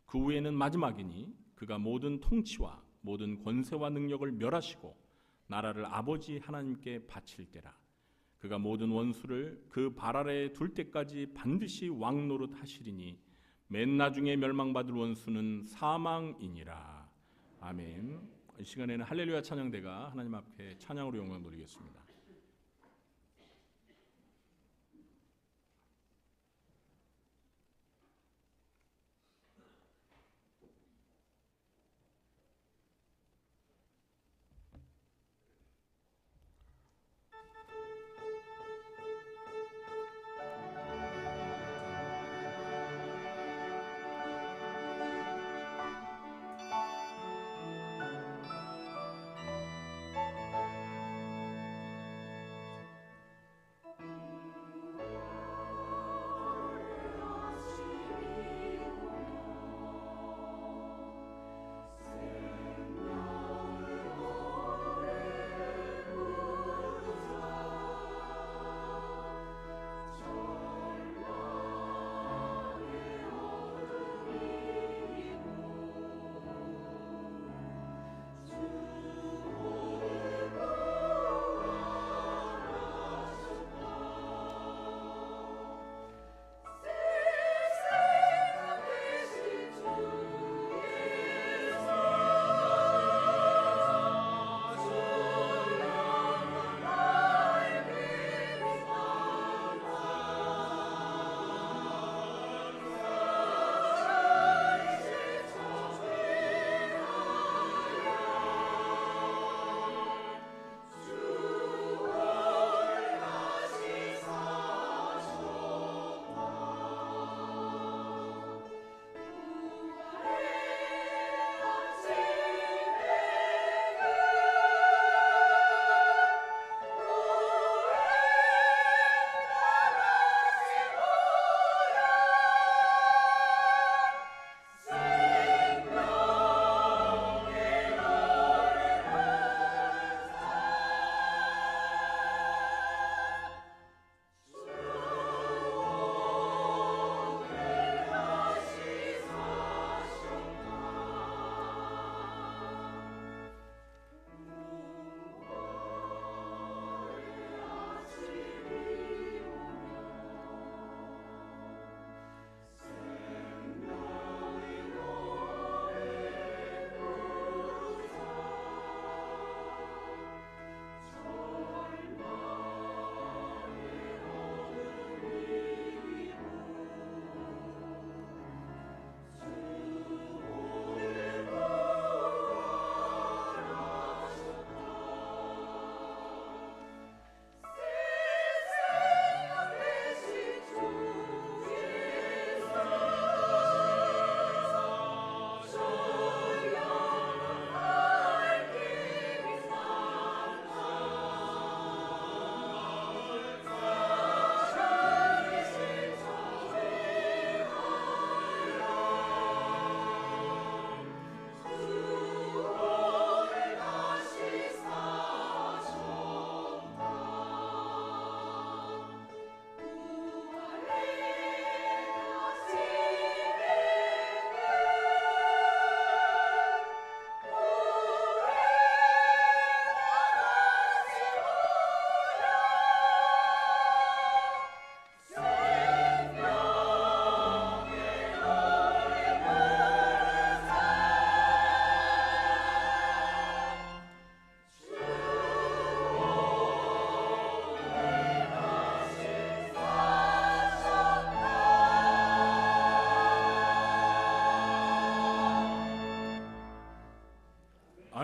그 후에는 마지막이니 그가 모든 통치와 모든 권세와 능력을 멸하시고 나라를 아버지 하나님께 바칠 때라. 그가 모든 원수를 그 발 아래에 둘 때까지 반드시 왕노릇 하시리니 맨 나중에 멸망받을 원수는 사망이니라. 아멘. 이 시간에는 할렐루야 찬양대가 하나님 앞에 찬양으로 영광 돌리겠습니다.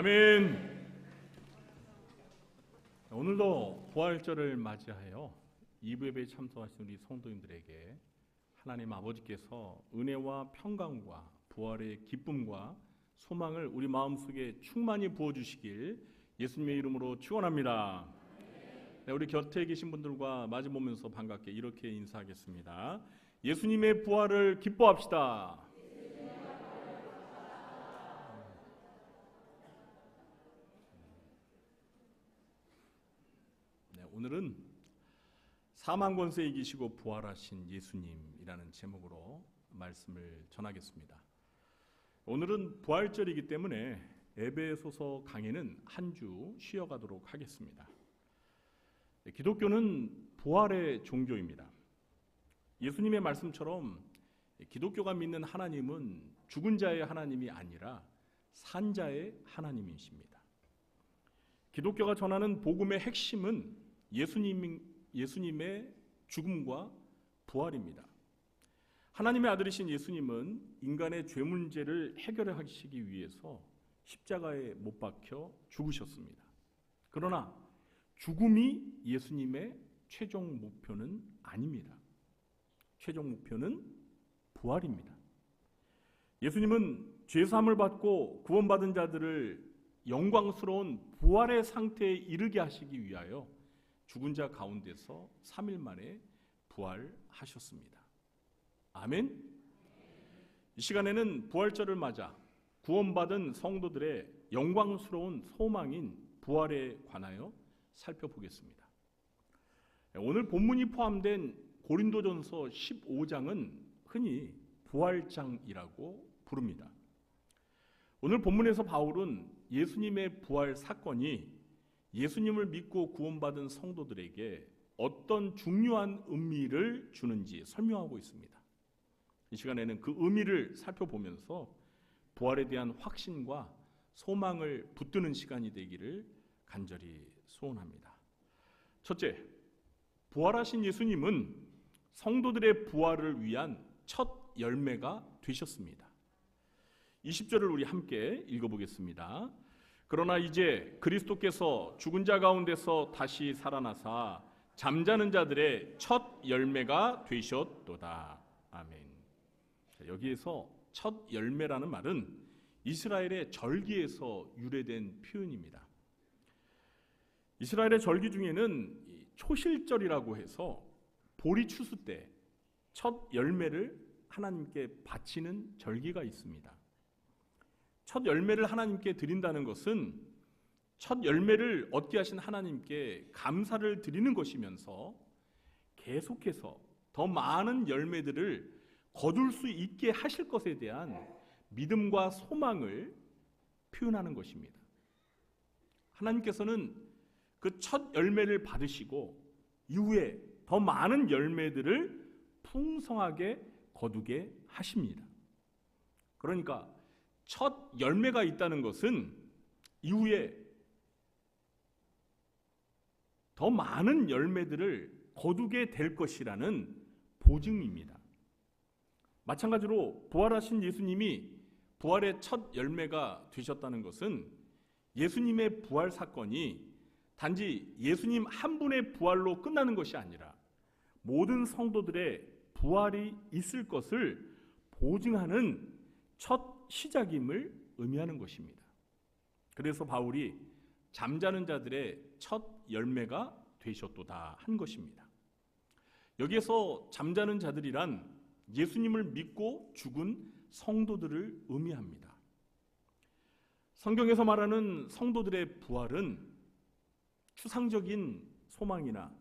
아멘. 오늘도 부활절을 맞이하여 2부 예배에 참석하신 우리 성도님들에게 하나님 아버지께서 은혜와 평강과 부활의 기쁨과 소망을 우리 마음속에 충만히 부어주시길 예수님의 이름으로 축원합니다. 네, 우리 곁에 계신 분들과 마주보면서 반갑게 이렇게 인사하겠습니다. 예수님의 부활을 기뻐합시다. 네, 오늘은 사망 권세 이기시고 부활하신 예수님이라는 제목으로 말씀을 전하겠습니다. 오늘은 부활절이기 때문에 에베소서 강의는 한 주 쉬어가도록 하겠습니다. 기독교는 부활의 종교입니다. 예수님의 말씀처럼 기독교가 믿는 하나님은 죽은 자의 하나님이 아니라 산 자의 하나님이십니다. 기독교가 전하는 복음의 핵심은 예수님의 죽음과 부활입니다. 하나님의 아들이신 예수님은 인간의 죄 문제를 해결하시기 위해서 십자가에 못 박혀 죽으셨습니다. 그러나 죽음이 예수님의 최종 목표는 아닙니다. 최종 목표는 부활입니다. 예수님은 죄사함을 받고 구원받은 자들을 영광스러운 부활의 상태에 이르게 하시기 위하여 죽은 자 가운데서 3일 만에 부활하셨습니다. 아멘. 이 시간에는 부활절을 맞아 구원받은 성도들의 영광스러운 소망인 부활에 관하여 살펴보겠습니다. 오늘 본문이 포함된 고린도전서 15장은 흔히 부활장이라고 부릅니다. 오늘 본문에서 바울은 예수님의 부활 사건이 예수님을 믿고 구원받은 성도들에게 어떤 중요한 의미를 주는지 설명하고 있습니다. 이 시간에는 그 의미를 살펴보면서 부활에 대한 확신과 소망을 붙드는 시간이 되기를 간절히 소원합니다. 첫째, 부활하신 예수님은 성도들의 부활을 위한 첫 열매가 되셨습니다. 20절을 우리 함께 읽어보겠습니다. 그러나 이제 그리스도께서 죽은 자 가운데서 다시 살아나사 잠자는 자들의 첫 열매가 되셨도다. 아멘. 여기에서 첫 열매라는 말은 이스라엘의 절기에서 유래된 표현입니다. 이스라엘의 절기 중에는 초실절이라고 해서 보리 추수 때 첫 열매를 하나님께 바치는 절기가 있습니다. 첫 열매를 하나님께 드린다는 것은 첫 열매를 얻게 하신 하나님께 감사를 드리는 것이면서 계속해서 더 많은 열매들을 거둘 수 있게 하실 것에 대한 믿음과 소망을 표현하는 것입니다. 하나님께서는 그 첫 열매를 받으시고 이후에 더 많은 열매들을 풍성하게 거두게 하십니다. 그러니까 첫 열매가 있다는 것은 이후에 더 많은 열매들을 거두게 될 것이라는 보증입니다. 마찬가지로 부활하신 예수님이 부활의 첫 열매가 되셨다는 것은 예수님의 부활 사건이 단지 예수님 한 분의 부활로 끝나는 것이 아니라 모든 성도들의 부활이 있을 것을 보증하는 첫 시작임을 의미하는 것입니다. 그래서 바울이 잠자는 자들의 첫 열매가 되셨도다 한 것입니다. 여기에서 잠자는 자들이란 예수님을 믿고 죽은 성도들을 의미합니다. 성경에서 말하는 성도들의 부활은 추상적인 소망이나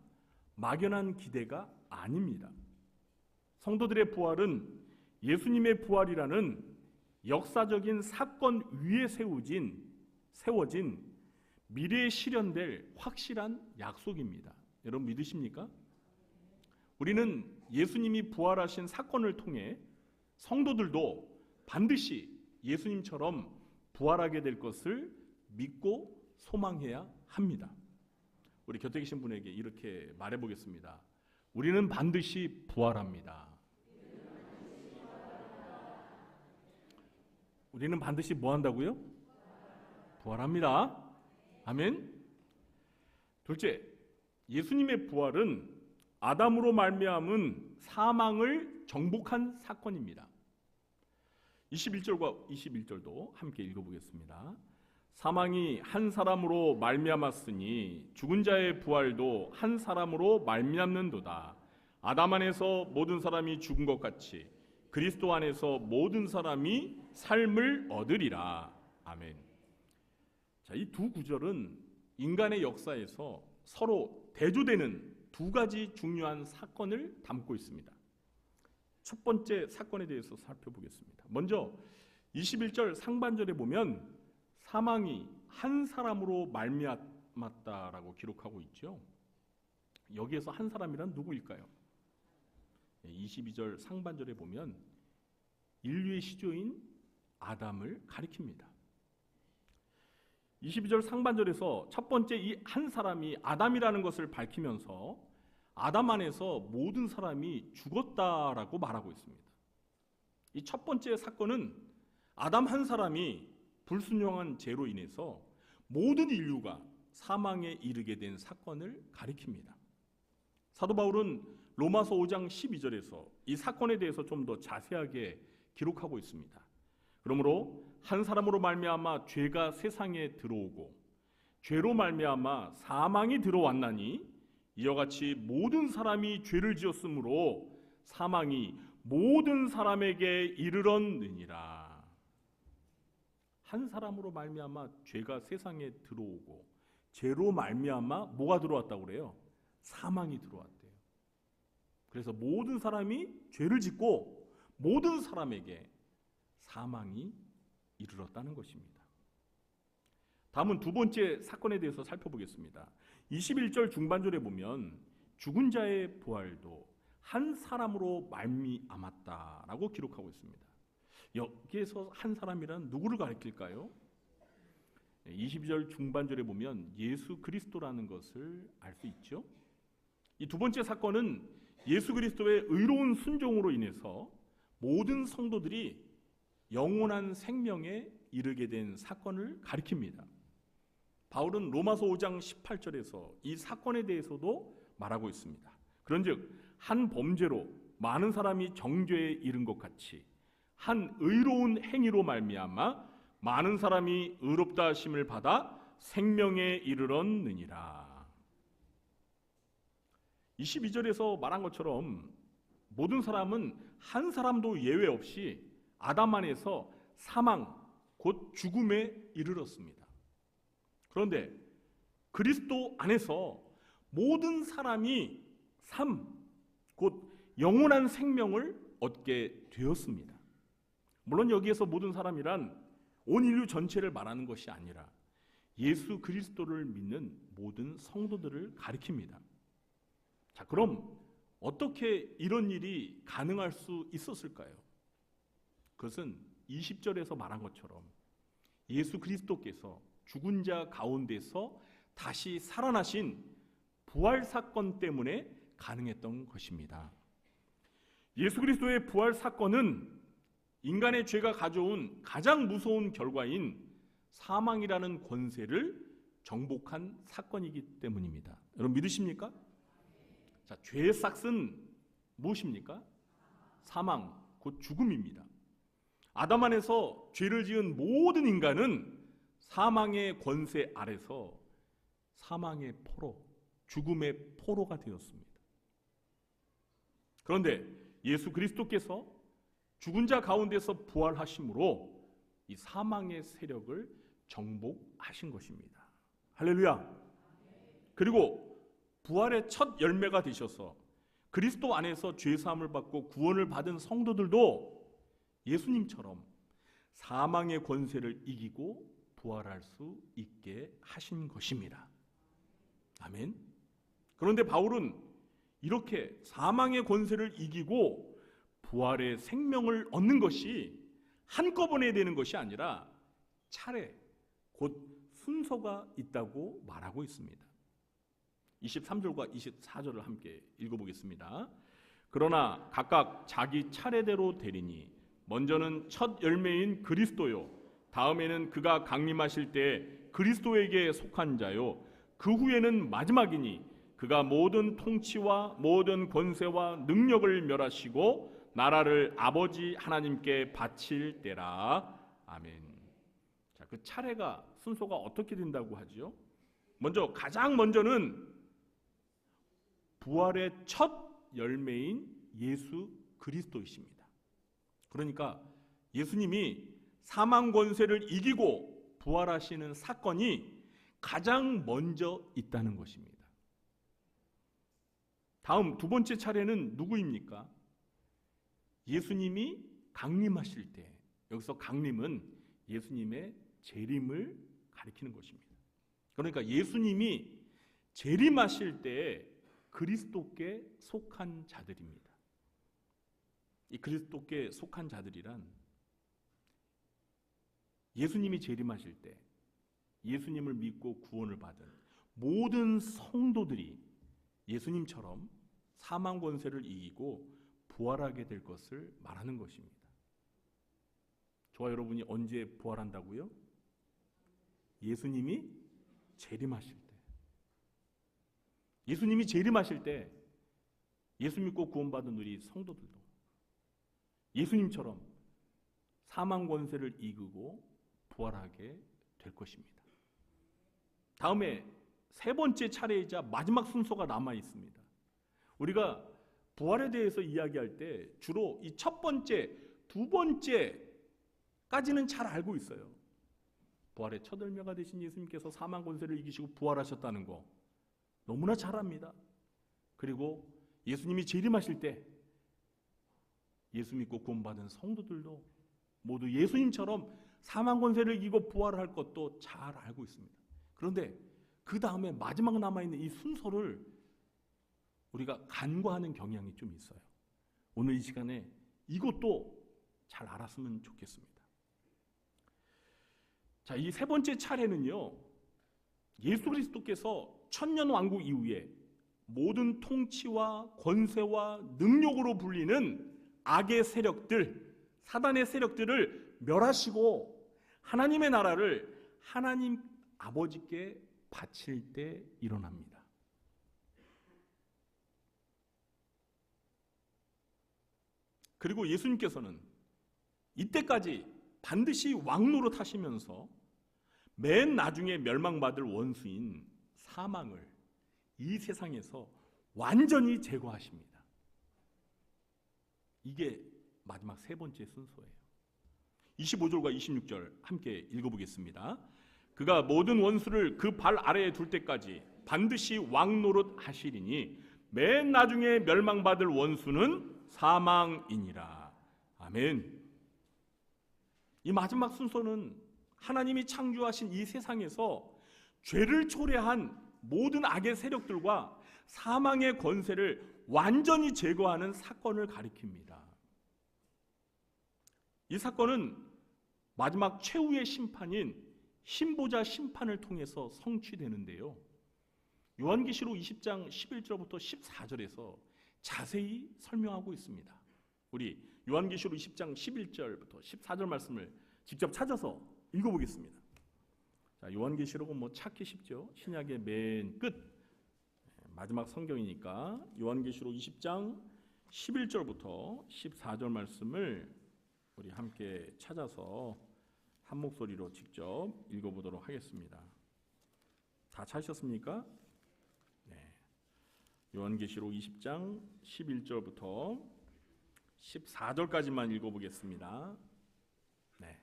막연한 기대가 아닙니다. 성도들의 부활은 예수님의 부활이라는 역사적인 사건 위에 세워진 미래에 실현될 확실한 약속입니다. 여러분 믿으십니까? 우리는 예수님이 부활하신 사건을 통해 성도들도 반드시 예수님처럼 부활하게 될 것을 믿고 소망해야 합니다. 우리 곁에 계신 분에게 이렇게 말해보겠습니다. 우리는 반드시 부활합니다. 우리는 반드시 뭐 한다고요? 부활합니다. 아멘. 둘째, 예수님의 부활은 아담으로 말미암은 사망을 정복한 사건입니다. 21절과 21절도 함께 읽어보겠습니다. 사망이 한 사람으로 말미암았으니 죽은 자의 부활도 한 사람으로 말미암는도다. 아담 안에서 모든 사람이 죽은 것 같이 그리스도 안에서 모든 사람이 삶을 얻으리라. 아멘. 자, 이 두 구절은 인간의 역사에서 서로 대조되는 두 가지 중요한 사건을 담고 있습니다. 첫 번째 사건에 대해서 살펴보겠습니다. 먼저 21절 상반절에 보면 사망이 한 사람으로 말미암았다라고 기록하고 있죠. 여기에서 한 사람이란 누구일까요? 22절 상반절에 보면 인류의 시조인 아담을 가리킵니다. 22절 상반절에서 첫 번째 이 한 사람이 아담이라는 것을 밝히면서 아담 안에서 모든 사람이 죽었다라고 말하고 있습니다. 이 첫 번째 사건은 아담 한 사람이 불순종한 죄로 인해서 모든 인류가 사망에 이르게 된 사건을 가리킵니다. 사도 바울은 로마서 5장 12절에서 이 사건에 대해서 좀 더 자세하게 기록하고 있습니다. 그러므로 한 사람으로 말미암아 죄가 세상에 들어오고 죄로 말미암아 사망이 들어왔나니 이와 같이 모든 사람이 죄를 지었으므로 사망이 모든 사람에게 이르렀느니라. 한 사람으로 말미암아 죄가 세상에 들어오고 죄로 말미암아 뭐가 들어왔다고 그래요? 사망이 들어왔대요. 그래서 모든 사람이 죄를 짓고 모든 사람에게 사망이 이르렀다는 것입니다. 다음은 두 번째 사건에 대해서 살펴보겠습니다. 21절 중반절에 보면 죽은 자의 부활도 한 사람으로 말미암았다라고 기록하고 있습니다. 여기에서 한 사람이란 누구를 가리킬까요? 22절 중반절에 보면 예수 그리스도라는 것을 알 수 있죠. 이 두 번째 사건은 예수 그리스도의 의로운 순종으로 인해서 모든 성도들이 영원한 생명에 이르게 된 사건을 가리킵니다. 바울은 로마서 5장 18절에서 이 사건에 대해서도 말하고 있습니다. 그런즉 한 범죄로 많은 사람이 정죄에 이른 것 같이 한 의로운 행위로 말미암아 많은 사람이 의롭다 하심을 받아 생명에 이르렀느니라. 22절에서 말한 것처럼 모든 사람은 한 사람도 예외 없이 아담 안에서 사망, 곧 죽음에 이르렀습니다. 그런데 그리스도 안에서 모든 사람이 삶, 곧 영원한 생명을 얻게 되었습니다. 물론 여기에서 모든 사람이란 온 인류 전체를 말하는 것이 아니라 예수 그리스도를 믿는 모든 성도들을 가리킵니다. 자, 그럼 어떻게 이런 일이 가능할 수 있었을까요? 그것은 20절에서 말한 것처럼 예수 그리스도께서 죽은 자 가운데서 다시 살아나신 부활 사건 때문에 가능했던 것입니다. 예수 그리스도의 부활 사건은 인간의 죄가 가져온 가장 무서운 결과인 사망이라는 권세를 정복한 사건이기 때문입니다. 여러분 믿으십니까? 자, 죄의 싹은 무엇입니까? 사망, 곧 죽음입니다. 아담 안에서 죄를 지은 모든 인간은 사망의 권세 아래서 사망의 포로, 죽음의 포로가 되었습니다. 그런데 예수 그리스도께서 죽은 자 가운데서 부활하심으로 이 사망의 세력을 정복하신 것입니다. 할렐루야. 그리고 부활의 첫 열매가 되셔서 그리스도 안에서 죄 사함을 받고 구원을 받은 성도들도 예수님처럼 사망의 권세를 이기고 부활할 수 있게 하신 것입니다. 아멘. 그런데 바울은 이렇게 사망의 권세를 이기고 부활의 생명을 얻는 것이 한꺼번에 되는 것이 아니라 차례, 곧 순서가 있다고 말하고 있습니다. 23절과 24절을 함께 읽어보겠습니다. 그러나 각각 자기 차례대로 되리니 먼저는 첫 열매인 그리스도요, 다음에는 그가 강림하실 때 그리스도에게 속한 자요 그 후에는 마지막이니 그가 모든 통치와 모든 권세와 능력을 멸하시고 나라를 아버지 하나님께 바칠 때라. 아멘. 자, 그 차례가 순서가 어떻게 된다고 하지요? 가장 먼저는 부활의 첫 열매인 예수 그리스도이십니다. 그러니까 예수님이 사망 권세를 이기고 부활하시는 사건이 가장 먼저 있다는 것입니다. 다음 두 번째 차례는 누구입니까? 예수님이 강림하실 때, 여기서 강림은 예수님의 재림을 가리키는 것입니다. 그러니까 예수님이 재림하실 때 그리스도께 속한 자들입니다. 이 그리스도께 속한 자들이란 예수님이 재림하실 때 예수님을 믿고 구원을 받은 모든 성도들이 예수님처럼 사망 권세를 이기고 부활하게 될 것을 말하는 것입니다. 저와 여러분이 언제 부활한다고요? 예수님이 재림하실 때. 예수님이 재림하실 때 예수 믿고 구원받은 우리 성도들도 예수님처럼 사망 권세를 이기고 부활하게 될 것입니다. 다음에 세 번째 차례이자 마지막 순서가 남아 있습니다. 우리가 부활에 대해서 이야기할 때 주로 이 첫 번째, 두 번째까지는 잘 알고 있어요. 부활의 첫 열매가 되신 예수님께서 사망 권세를 이기시고 부활하셨다는 거 너무나 잘 압니다. 그리고 예수님이 재림하실 때 예수 믿고 구원받은 성도들도 모두 예수님처럼 사망 권세를 이기고 부활할 것도 잘 알고 있습니다. 그런데 그 다음에 마지막 남아있는 이 순서를 우리가 간과하는 경향이 좀 있어요. 오늘 이 시간에 이것도 잘 알았으면 좋겠습니다. 자, 이 세 번째 차례는요, 예수 그리스도께서 천년 왕국 이후에 모든 통치와 권세와 능력으로 불리는 악의 세력들, 사단의 세력들을 멸하시고 하나님의 나라를 하나님 아버지께 바칠 때 일어납니다. 그리고 예수님께서는 이때까지 반드시 왕노릇 하시면서 맨 나중에 멸망받을 원수인 사망을 이 세상에서 완전히 제거하십니다. 이게 마지막 세 번째 순서예요. 25절과 26절 함께 읽어보겠습니다. 그가 모든 원수를 그 발 아래에 둘 때까지 반드시 왕노릇 하시리니 맨 나중에 멸망받을 원수는 사망이니라. 아멘. 이 마지막 순서는 하나님이 창조하신 이 세상에서 죄를 초래한 모든 악의 세력들과 사망의 권세를 완전히 제거하는 사건을 가리킵니다. 이 사건은 마지막 최후의 심판인 신보자 심판을 통해서 성취되는데요. 요한계시록 20장 11절부터 14절에서 자세히 설명하고 있습니다. 우리 요한계시록 20장 11절부터 14절 말씀을 직접 찾아서 읽어보겠습니다. 자, 요한계시록은 찾기 쉽죠. 신약의 맨 끝 마지막 성경이니까 요한계시록 20장 11절부터 14절 말씀을 우리 함께 찾아서 한 목소리로 직접 읽어보도록 하겠습니다. 다 찾으셨습니까? 네. 요한계시록 20장 11절부터 14절까지만 읽어보겠습니다. 네.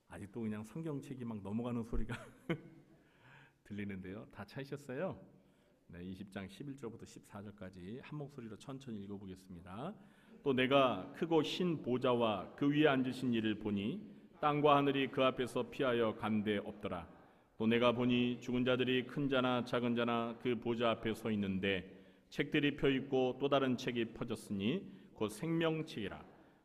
아직도 그냥 성경책이 막 넘어가는 소리가 들리는데요. 다 찾으셨어요? 네, 20장 11절부터 14절까지 한 목소리로 천천히 읽어보겠습니다. 또 내가 크고 흰 보좌와 그 위에 앉으신 이를 보니 땅과 하늘이 그 앞에서 피하여 간데 없더라. 또 내가 보니 죽은 자들이 큰 자나 작은 자나 그 보좌 앞에 서 있는데 책들이 펴 있고 또 다른 책이 퍼졌으니 곧 생명책이라.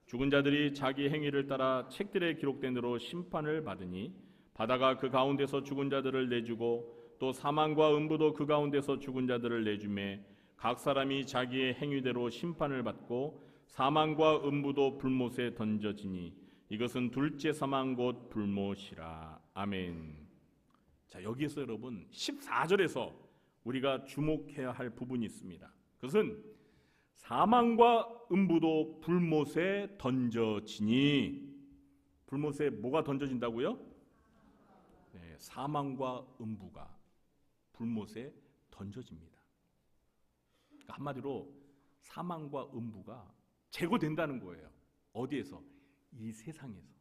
죽은 자들이 자기 행위를 따라 책들에 기록된 대로 심판을 받으니 바다가 그 가운데서 죽은 자들을 내주고 또 사망과 음부도 그 가운데서 죽은 자들을 내주매 각 사람이 자기의 행위대로 심판을 받고 사망과 음부도 불못에 던져지니 이것은 둘째 사망 곧 불못이라. 아멘. 자, 여기에서 여러분 14절에서 우리가 주목해야 할 부분이 있습니다. 그것은 사망과 음부도 불못에 던져지니. 불못에 뭐가 던져진다고요? 네, 사망과 음부가 불못에 던져집니다. 그러니까 한마디로 사망과 음부가 제거된다는 거예요. 어디에서? 이 세상에서.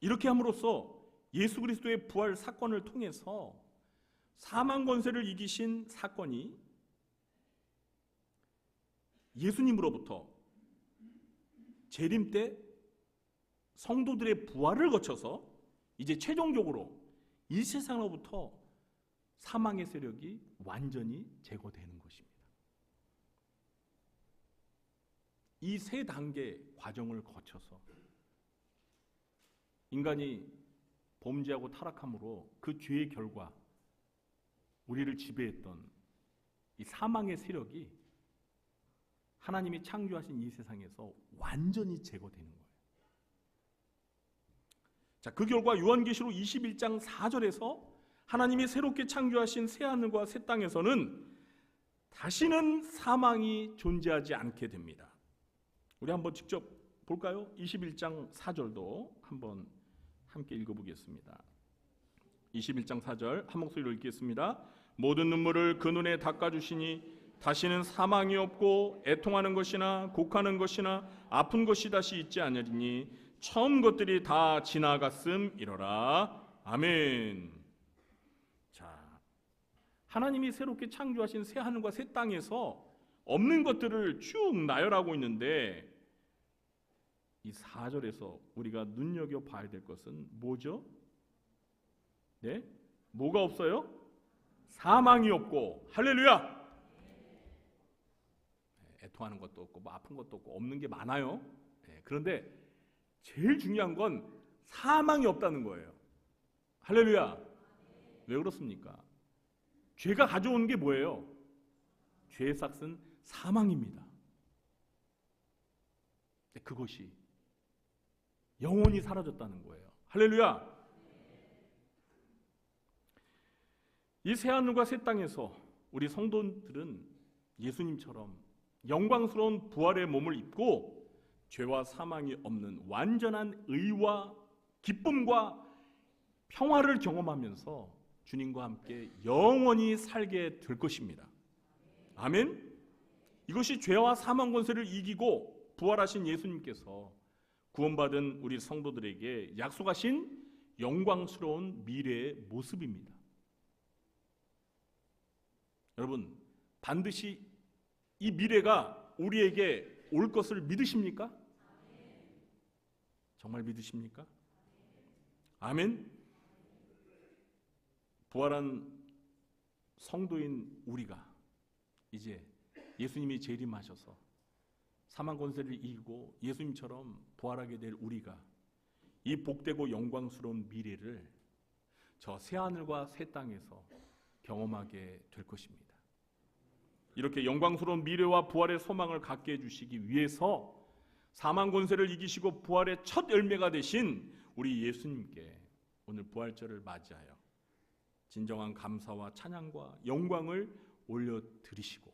이렇게 함으로써 예수 그리스도의 부활 사건을 통해서 사망 권세를 이기신 사건이 예수님으로부터 재림 때 성도들의 부활을 거쳐서 이제 최종적으로 이 세상으로부터 사망의 세력이 완전히 제거되는 것입니다. 이 세 단계 과정을 거쳐서 인간이 범죄하고 타락함으로 그 죄의 결과 우리를 지배했던 이 사망의 세력이 하나님이 창조하신 이 세상에서 완전히 제거되는 거예요. 자, 그 결과 요한계시록 21장 4절에서 하나님이 새롭게 창조하신 새하늘과 새 땅에서는 다시는 사망이 존재하지 않게 됩니다. 우리 한번 직접 볼까요? 21장 4절도 한번 함께 읽어보겠습니다. 21장 4절 한 목소리로 읽겠습니다. 모든 눈물을 그 눈에 닦아주시니 다시는 사망이 없고 애통하는 것이나 곡하는 것이나 아픈 것이 다시 있지 않으리니 처음 것들이 다 지나갔음이로라. 아멘. 자, 하나님이 새롭게 창조하신 새 하늘과 새 땅에서 없는 것들을 쭉 나열하고 있는데 이 4절에서 우리가 눈여겨봐야 될 것은 뭐죠? 네? 뭐가 없어요? 사망이 없고. 할렐루야! 애통하는 것도 없고 뭐 아픈 것도 없고 없는 게 많아요. 그런데 제일 중요한 건 사망이 없다는 거예요. 할렐루야! 왜 그렇습니까? 죄가 가져오는 게 뭐예요? 죄의 삭은 사망입니다. 그것이 영원히 사라졌다는 거예요. 할렐루야! 이 새하늘과 새 땅에서 우리 성도들은 예수님처럼 영광스러운 부활의 몸을 입고 죄와 사망이 없는 완전한 의와 기쁨과 평화를 경험하면서 주님과 함께 영원히 살게 될 것입니다. 아멘. 이것이 죄와 사망 권세를 이기고 부활하신 예수님께서 구원받은 우리 성도들에게 약속하신 영광스러운 미래의 모습입니다. 여러분, 반드시 이 미래가 우리에게 올 것을 믿으십니까? 정말 믿으십니까? 아멘. 부활한 성도인 우리가 이제 예수님이 재림하셔서 사망 권세를 이기고 예수님처럼 부활하게 될 우리가 이 복되고 영광스러운 미래를 저 새하늘과 새 땅에서 경험하게 될 것입니다. 이렇게 영광스러운 미래와 부활의 소망을 갖게 해주시기 위해서 사망 권세를 이기시고 부활의 첫 열매가 되신 우리 예수님께 오늘 부활절을 맞이하여 진정한 감사와 찬양과 영광을 올려드리시고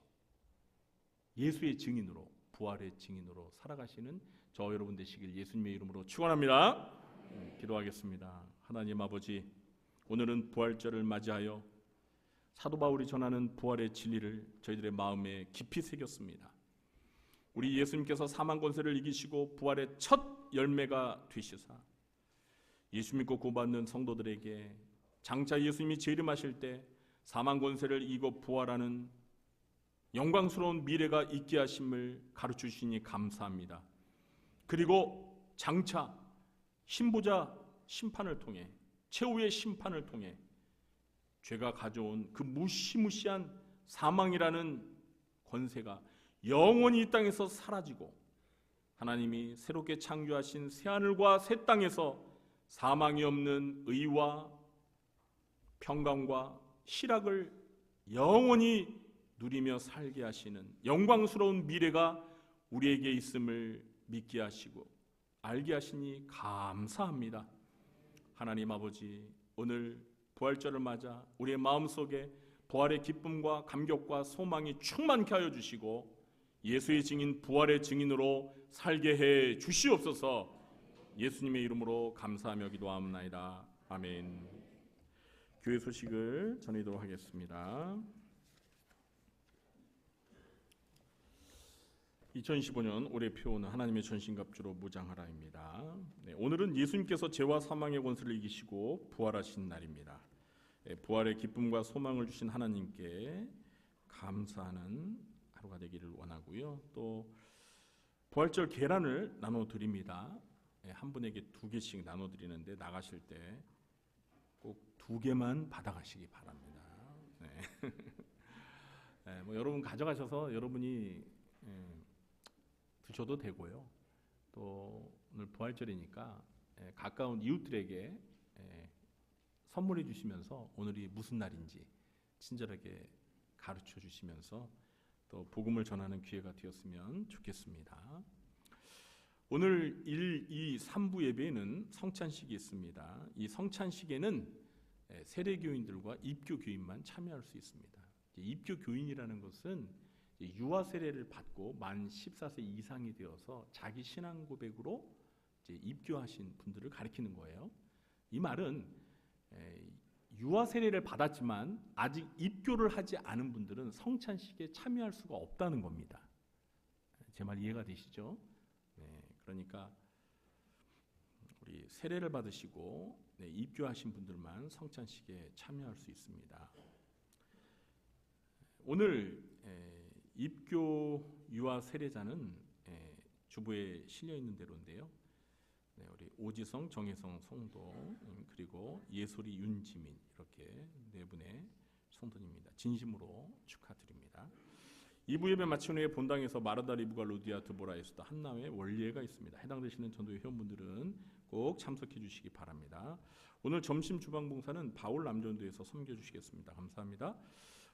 예수의 증인으로 부활의 증인으로 살아가시는 저 여러분 되시길 예수님의 이름으로 축원합니다. 기도하겠습니다. 하나님 아버지, 오늘은 부활절을 맞이하여 사도 바울이 전하는 부활의 진리를 저희들의 마음에 깊이 새겼습니다. 우리 예수님께서 사망 권세를 이기시고 부활의 첫 열매가 되시사 예수 믿고 구원받는 성도들에게 장차 예수님이 재림하실 때 사망 권세를 이기고 부활하는 영광스러운 미래가 있게 하심을 가르쳐주시니 감사합니다. 그리고 장차 신보자 심판을 통해 최후의 심판을 통해 죄가 가져온 그 무시무시한 사망이라는 권세가 영원히 이 땅에서 사라지고 하나님이 새롭게 창조하신 새하늘과 새 땅에서 사망이 없는 의와 평강과 희락을 영원히 누리며 살게 하시는 영광스러운 미래가 우리에게 있음을 믿게 하시고 알게 하시니 감사합니다. 하나님 아버지, 오늘 부활절을 맞아 우리의 마음속에 부활의 기쁨과 감격과 소망이 충만케 하여 주시고 예수의 증인, 부활의 증인으로 살게 해 주시옵소서. 예수님의 이름으로 감사하며 기도하옵나이다. 아멘. 교회 소식을 전하도록 하겠습니다. 2025년 올해 표어는 하나님의 전신갑주로 무장하라입니다. 오늘은 예수님께서 죄와 사망의 권세를 이기시고 부활하신 날입니다. 부활의 기쁨과 소망을 주신 하나님께 감사하는 하루가 되기를 원하고요. 또 부활절 계란을 나눠드립니다. 한 분에게 2개씩 나눠드리는데 나가실 때 꼭 2개만 받아가시기 바랍니다. 뭐 여러분 가져가셔서 여러분이 드셔도 되고요. 또 오늘 부활절이니까 가까운 이웃들에게 선물해 주시면서 오늘이 무슨 날인지 친절하게 가르쳐 주시면서 또 복음을 전하는 기회가 되었으면 좋겠습니다. 오늘 1, 2, 3부 예배에는 성찬식이 있습니다. 이 성찬식에는 세례교인들과 입교교인만 참여할 수 있습니다. 입교교인이라는 것은 유아 세례를 받고 만 14세 이상이 되어서 자기 신앙 고백으로 입교하신 분들을 가리키는 거예요. 이 말은 유아 세례를 받았지만 아직 입교를 하지 않은 분들은 성찬식에 참여할 수가 없다는 겁니다. 제 말 이해가 되시죠? 그러니까 우리 세례를 받으시고 입교하신 분들만 성찬식에 참여할 수 있습니다. 오늘 입교 유아 세례자는 주보에 실려 있는 대로인데요. 우리 오지성, 정혜성 성도 그리고 예솔이, 윤지민 이렇게 4분의 성도입니다. 진심으로 축하드립니다. 2부 예배 마친 후에 본당에서 마르다, 리브가, 루디아, 드보라에서도 한나회 원리회가 있습니다. 해당되시는 전도회 회원분들은 꼭 참석해 주시기 바랍니다. 오늘 점심 주방 봉사는 바울 남전도에서 섬겨주시겠습니다. 감사합니다.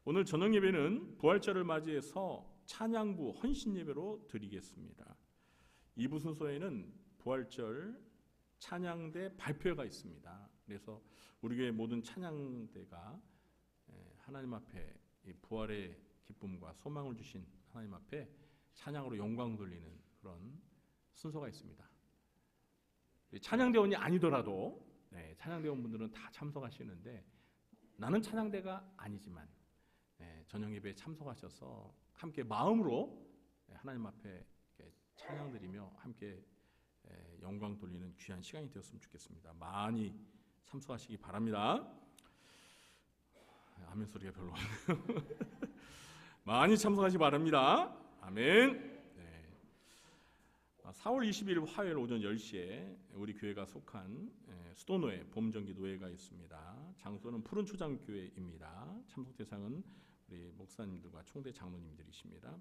오늘 저녁 예배는 부활절을 맞이해서 찬양부 헌신 예배로 드리겠습니다. 2부 순서에는 부활절 찬양대 발표회가 있습니다. 그래서 우리 교회 모든 찬양대가 하나님 앞에 이 부활의 기쁨과 소망을 주신 하나님 앞에 찬양으로 영광 돌리는 그런 순서가 있습니다. 찬양대원이 아니더라도 찬양대원분들은 다 참석하시는데 나는 찬양대가 아니지만 저녁 예배에 참석하셔서 함께 마음으로 하나님 앞에 찬양드리며 함께 영광 돌리는 귀한 시간이 되었으면 좋겠습니다. 많이 참석하시기 바랍니다. 아멘 소리가 별로 없네요. 많이 참석하시기 바랍니다. 아멘. 4월 20일 화요일 오전 10시에 우리 교회가 속한 수도노회 봄정기 노회가 있습니다. 장소는 푸른 초장교회입니다. 참석 대상은 우리 목사님들과 총대 장로님들이십니다.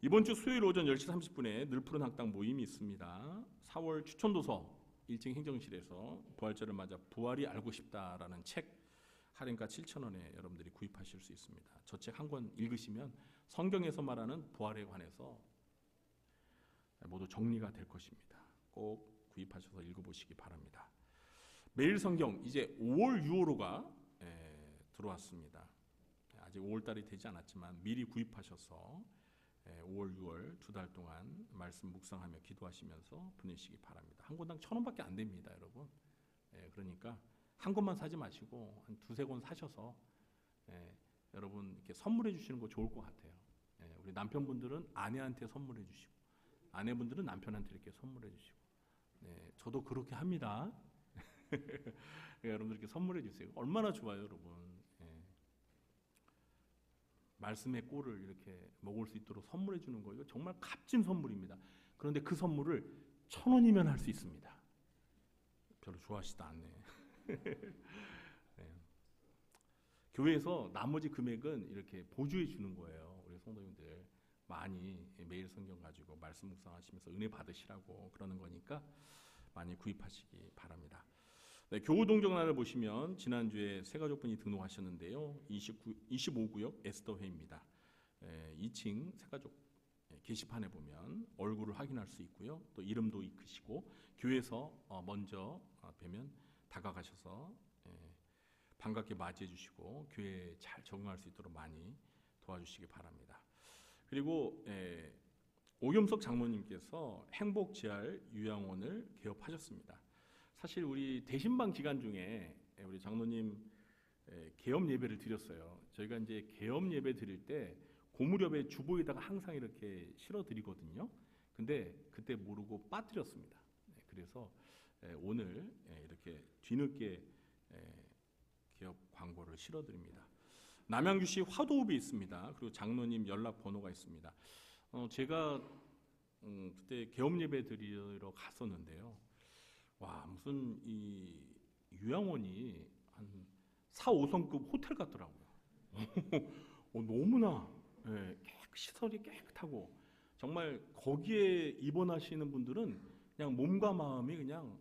이번 주 수요일 오전 10시 30분에 늘푸른 학당 모임이 있습니다. 4월 추천도서 1층 행정실에서 부활절을 맞아 부활이 알고 싶다라는 책 할인가 7,000원에 여러분들이 구입하실 수 있습니다. 저 책 한 권 읽으시면 성경에서 말하는 부활에 관해서 모두 정리가 될 것입니다. 꼭 구입하셔서 읽어보시기 바랍니다. 매일 성경 이제 5월 6월호가 들어왔습니다. 아직 5월달이 되지 않았지만 미리 구입하셔서 5월 6월 2달 동안 말씀 묵상하며 기도하시면서 보내시기 바랍니다. 한 권당 1,000원밖에 안 됩니다, 여러분. 그러니까 한 권만 사지 마시고 한 2-3권 사셔서 여러분 이렇게 선물해 주시는 거 좋을 것 같아요. 우리 남편분들은 아내한테 선물해 주시고 아내분들은 남편한테 이렇게 선물해 주시고 저도 그렇게 합니다. 여러분들 이렇게 선물해 주세요. 얼마나 좋아요, 여러분. 말씀의 꼴을 이렇게 먹을 수 있도록 선물해 주는 거 이거 정말 값진 선물입니다. 그런데 그 선물을 1,000원이면 할 수 있습니다. 별로 좋아하시지도 않네. 교회에서 나머지 금액은 이렇게 보조해 주는 거예요. 우리 성도님들 많이 매일 성경 가지고 말씀 묵상하시면서 은혜 받으시라고 그러는 거니까 많이 구입하시기 바랍니다. 교우동정란을 보시면 지난주에 세 가족분이 등록하셨는데요. 25구역 에스더회입니다. 2층 세가족 게시판에 보면 얼굴을 확인할 수 있고요. 또 이름도 익히시고 교회에서 먼저 뵈면 다가가셔서 반갑게 맞이해 주시고 교회에 잘 적응할 수 있도록 많이 도와주시기 바랍니다. 그리고 오겸석 장로님께서 행복지알 요양원을 개업하셨습니다. 사실 우리 대신방 기간 중에 우리 장로님 개업 예배를 드렸어요. 저희가 이제 개업 예배 드릴 때 고무렵에 주보에다가 항상 이렇게 실어 드리거든요. 근데 그때 모르고 빠뜨렸습니다. 그래서 오늘 이렇게 뒤늦게 개업 광고를 실어 드립니다. 남양주시 화도읍이 있습니다. 그리고 장로님 연락 번호가 있습니다. 제가 그때 개업 예배 드리러 갔었는데요. 와, 무슨 이 요양원이 한 4, 5성급 호텔 같더라고요. 너무나 시설이 깨끗하고 정말 거기에 입원하시는 분들은 그냥 몸과 마음이 그냥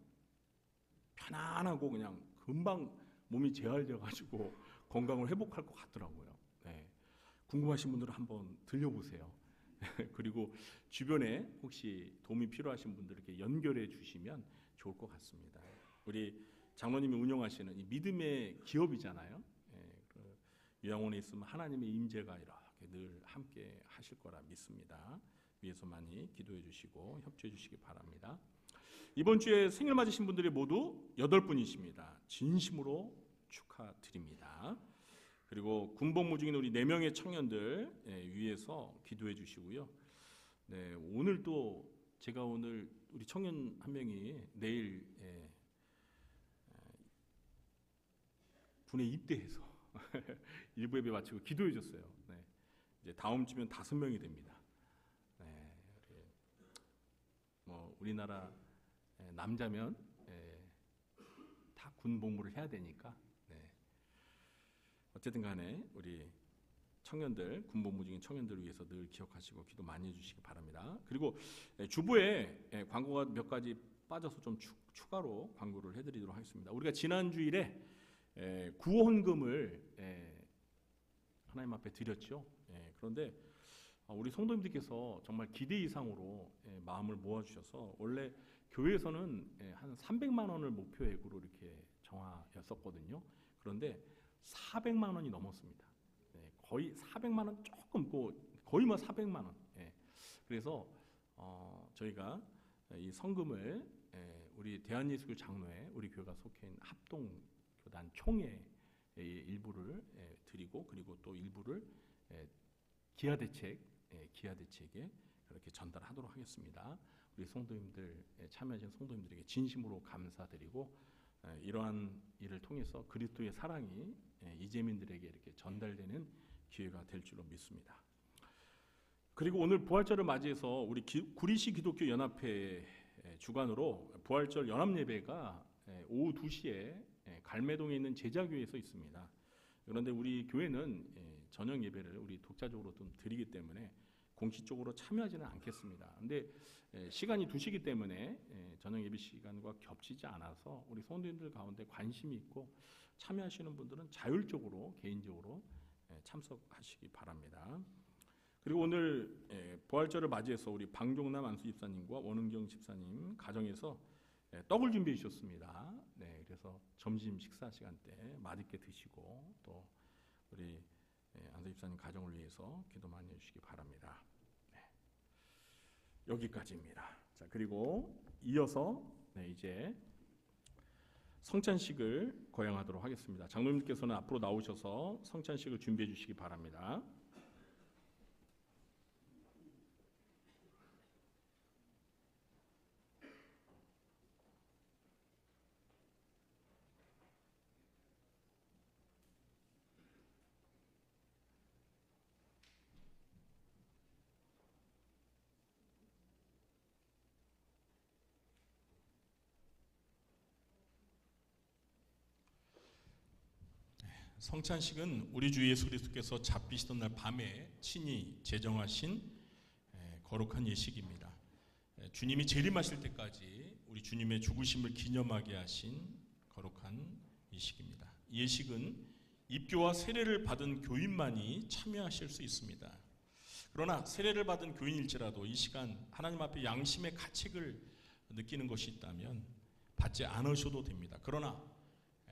편안하고 그냥 금방 몸이 재활돼 가지고 건강을 회복할 것 같더라고요. 궁금하신 분들은 한번 들려보세요. 그리고 주변에 혹시 도움이 필요하신 분들에게 연결해 주시면 좋을 것 같습니다. 우리 장로님이 운영하시는 이 믿음의 기업이잖아요. 요양원에 있으면 하나님의 임재가 이렇게 늘 함께 하실 거라 믿습니다. 위에서 많이 기도해 주시고 협조해 주시기 바랍니다. 이번 주에 생일 맞으신 분들이 모두 8분이십니다. 진심으로 축하드립니다. 그리고 군복무 중인 우리 4명의 청년들 위에서 기도해 주시고요. 오늘 또 제가 오늘 우리 청년 한 명이 내일 군에 입대해서 일부 예배 마치고 기도해 줬어요. 이제 다음 주면 5명이 됩니다. 우리나라 남자면 다 군복무를 해야 되니까 어쨌든 간에 우리 청년들, 군복무 중인 청년들을 위해서 늘 기억하시고 기도 많이 해주시기 바랍니다. 그리고 주보에 광고가 몇 가지 빠져서 좀 추가로 광고를 해드리도록 하겠습니다. 우리가 지난 주일에 구원금을 하나님 앞에 드렸죠. 그런데 우리 성도님들께서 정말 기대 이상으로 마음을 모아주셔서 원래 교회에서는 한 300만 원을 목표액으로 이렇게 정하였었거든요. 그런데 400만 원이 넘었습니다. 거의 400만 원 조금 거의 400만 원. 그래서 저희가 이 성금을 우리 대한예수교 장로회 우리 교회가 속해 있는 합동교단 총회 일부를 드리고 그리고 또 일부를 기아대책에 그렇게 전달하도록 하겠습니다. 우리 성도님들 참여하신 성도님들에게 진심으로 감사드리고 이러한 일을 통해서 그리스도의 사랑이 이재민들에게 이렇게 전달되는 기회가 될 줄로 믿습니다. 그리고 오늘 부활절을 맞이해서 우리 구리시 기독교 연합회 주관으로 부활절 연합 예배가 오후 2시에 갈매동에 있는 제자교회에서 있습니다. 그런데 우리 교회는 저녁 예배를 우리 독자적으로 좀 드리기 때문에 공식적으로 참여하지는 않겠습니다. 근데 시간이 2시기 때문에 저녁 예배 시간과 겹치지 않아서 우리 성도님들 가운데 관심이 있고 참여하시는 분들은 자율적으로 개인적으로 참석하시기 바랍니다. 그리고 오늘 부활절을 맞이해서 우리 방종남 안수 집사님과 원은경 집사님 가정에서 떡을 준비해 주셨습니다. 그래서 점심 식사 시간 때 맛있게 드시고 또 우리 안수 집사님 가정을 위해서 기도 많이 해주시기 바랍니다. 여기까지입니다. 자, 그리고 이어서 이제 성찬식을 거행하도록 하겠습니다. 장로님께서는 앞으로 나오셔서 성찬식을 준비해 주시기 바랍니다. 성찬식은 우리 주 예수 그리스도께서 잡히시던 날 밤에 친히 제정하신 거룩한 예식입니다. 주님이 재림하실 때까지 우리 주님의 죽으심을 기념하게 하신 거룩한 예식입니다. 이 예식은 입교와 세례를 받은 교인만이 참여하실 수 있습니다. 그러나 세례를 받은 교인일지라도 이 시간 하나님 앞에 양심의 가책을 느끼는 것이 있다면 받지 않으셔도 됩니다. 그러나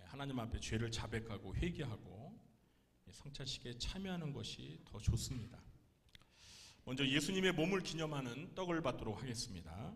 하나님 앞에 죄를 자백하고 회개하고 성찬식에 참여하는 것이 더 좋습니다. 먼저 예수님의 몸을 기념하는 떡을 받도록 하겠습니다.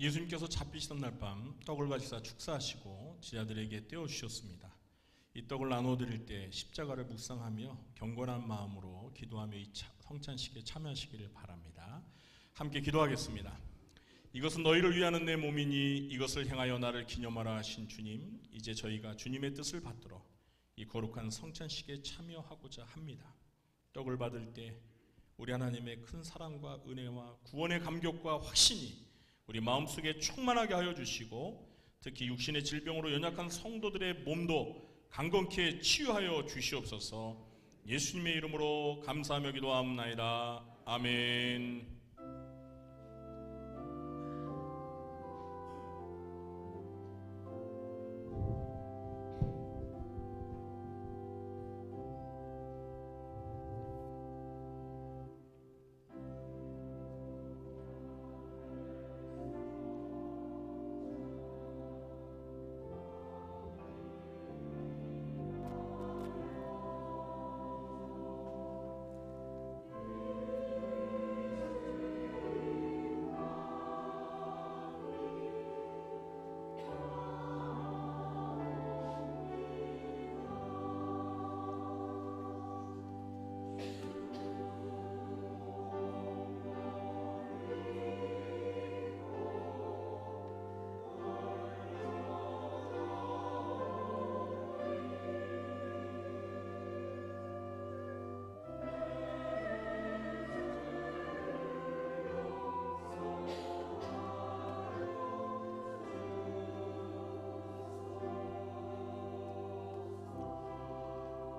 예수님께서 잡히시던 날 밤 떡을 가지사 축사하시고 제자들에게 떼어주셨습니다. 이 떡을 나눠드릴 때 십자가를 묵상하며 경건한 마음으로 기도하며 이 성찬식에 참여하시기를 바랍니다. 함께 기도하겠습니다. 이것은 너희를 위하는 내 몸이니 이것을 행하여 나를 기념하라 하신 주님, 이제 저희가 주님의 뜻을 받들어 이 거룩한 성찬식에 참여하고자 합니다. 떡을 받을 때 우리 하나님의 큰 사랑과 은혜와 구원의 감격과 확신이 우리 마음속에 충만하게 하여 주시고, 특히 육신의 질병으로 연약한 성도들의 몸도 강건케 치유하여 주시옵소서. 예수님의 이름으로 감사하며 기도하옵나이다. 아멘.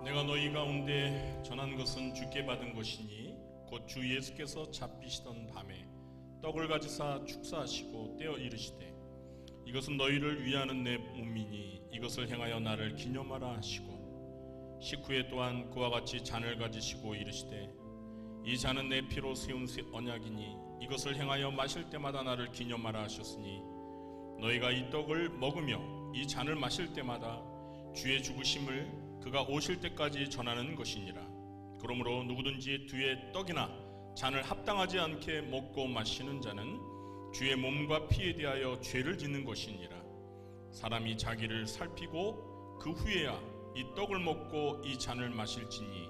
내가 너희 가운데 전한 것은 주께 받은 것이니 곧 주 예수께서 잡히시던 밤에 떡을 가지사 축사하시고 떼어 이르시되 이것은 너희를 위하는 내 몸이니 이것을 행하여 나를 기념하라 하시고 식후에 또한 그와 같이 잔을 가지시고 이르시되 이 잔은 내 피로 세운 언약이니 이것을 행하여 마실 때마다 나를 기념하라 하셨으니 너희가 이 떡을 먹으며 이 잔을 마실 때마다 주의 죽으심을 그가 오실 때까지 전하는 것이니라. 그러므로 누구든지 뒤에 떡이나 잔을 합당하지 않게 먹고 마시는 자는 주의 몸과 피에 대하여 죄를 짓는 것이니라. 사람이 자기를 살피고 그 후에야 이 떡을 먹고 이 잔을 마실지니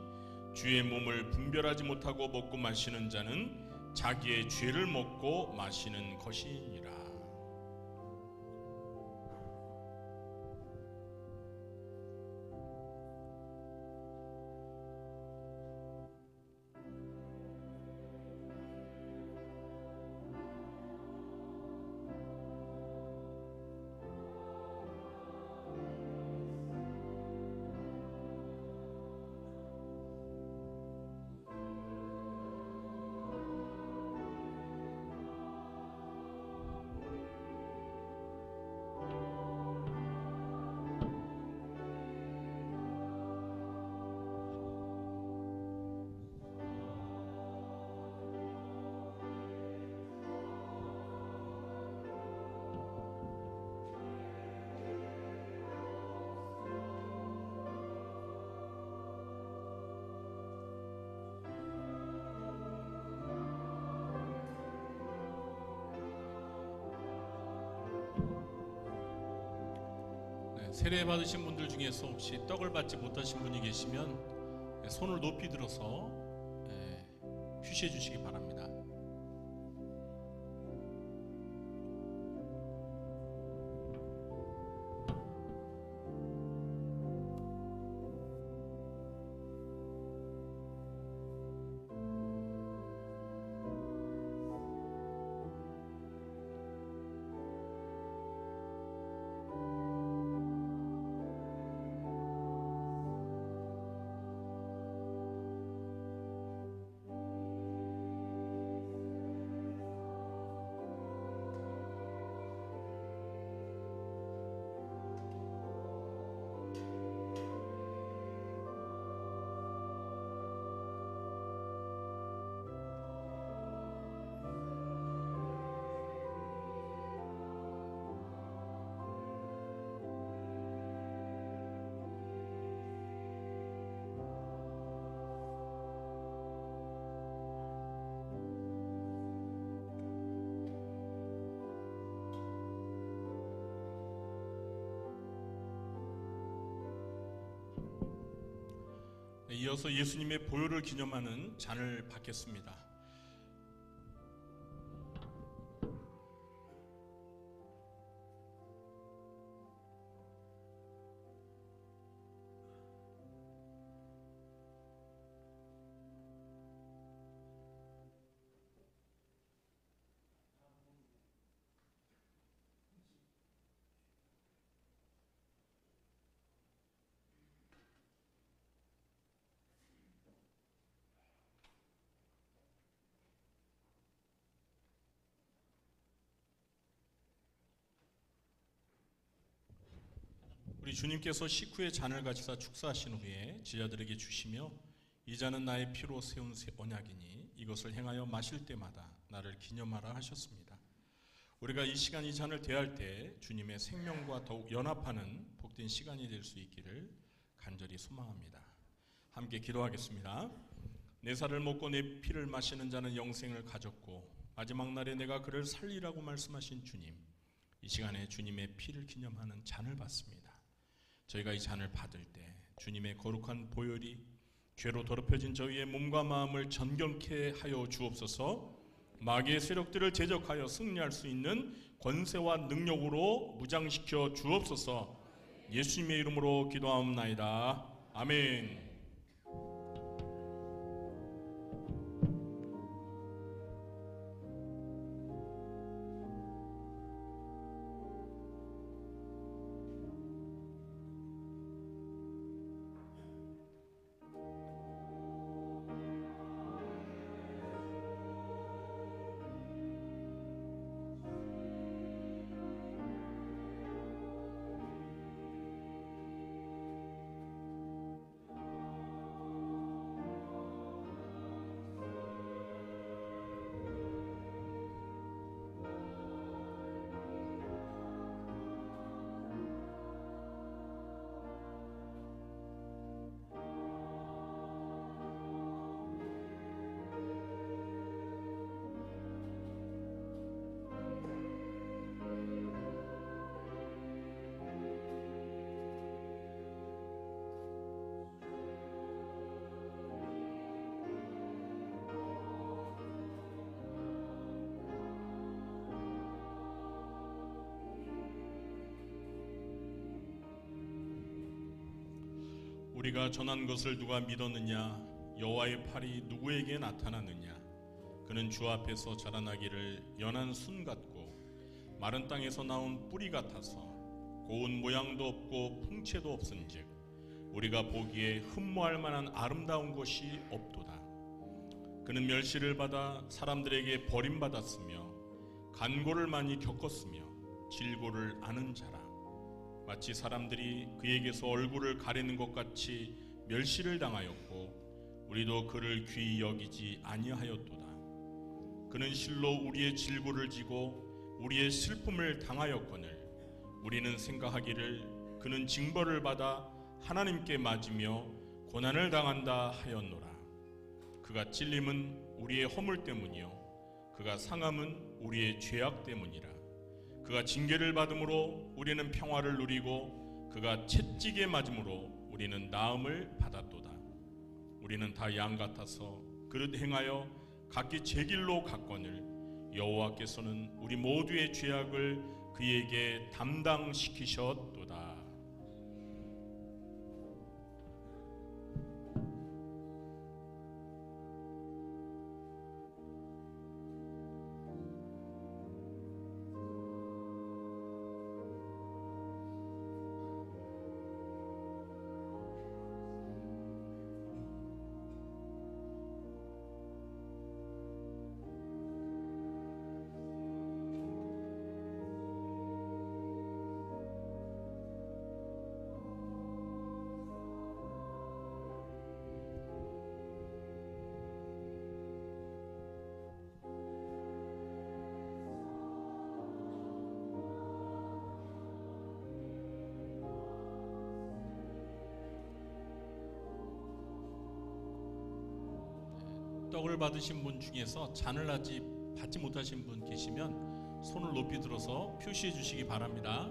주의 몸을 분별하지 못하고 먹고 마시는 자는 자기의 죄를 먹고 마시는 것이니라. 세례 받으신 분들 중에서 혹시 떡을 받지 못하신 분이 계시면 손을 높이 들어서 휴시해 주시기 바랍니다. 이어서 예수님의 보혈을 기념하는 잔을 받겠습니다. 우리 주님께서 식후에 잔을 가지사 축사하신 후에 제자들에게 주시며 이 잔은 나의 피로 세운 새 언약이니 이것을 행하여 마실 때마다 나를 기념하라 하셨습니다. 우리가 이 시간 이 잔을 대할 때 주님의 생명과 더욱 연합하는 복된 시간이 될 수 있기를 간절히 소망합니다. 함께 기도하겠습니다. 내 살을 먹고 내 피를 마시는 자는 영생을 가졌고 마지막 날에 내가 그를 살리라고 말씀하신 주님, 이 시간에 주님의 피를 기념하는 잔을 받습니다. 저희가 이 잔을 받을 때 주님의 거룩한 보혈이 죄로 더럽혀진 저희의 몸과 마음을 정결케 하여 주옵소서. 마귀의 세력들을 제적하여 승리할 수 있는 권세와 능력으로 무장시켜 주옵소서. 예수님의 이름으로 기도하옵나이다. 아멘. 우리가 전한 것을 누가 믿었느냐? 여호와의 팔이 누구에게 나타났느냐? 그는 주 앞에서 자라나기를 연한 순 같고 마른 땅에서 나온 뿌리 같아서 고운 모양도 없고 풍채도 없은즉 우리가 보기에 흠모할 만한 아름다운 것이 없도다. 그는 멸시를 받아 사람들에게 버림받았으며 간고를 많이 겪었으며 질고를 아는 자라. 마치 사람들이 그에게서 얼굴을 가리는 것 같이 멸시를 당하였고 우리도 그를 귀히 여기지 아니하였도다. 그는 실로 우리의 질고를 지고 우리의 슬픔을 당하였거늘 우리는 생각하기를 그는 징벌을 받아 하나님께 맞으며 고난을 당한다 하였노라. 그가 찔림은 우리의 허물 때문이요 그가 상함은 우리의 죄악 때문이라. 그가 징계를 받음으로 우리는 평화를 누리고 그가 채찍에 맞음으로 우리는 나음을 받았도다. 우리는 다 양 같아서 그릇 행하여 각기 제 길로 갔거늘 여호와께서는 우리 모두의 죄악을 그에게 담당시키셨도다. 떡을 받으신 분 중에서 잔을 아직 받지 못하신 분 계시면 손을 높이 들어서 표시해 주시기 바랍니다.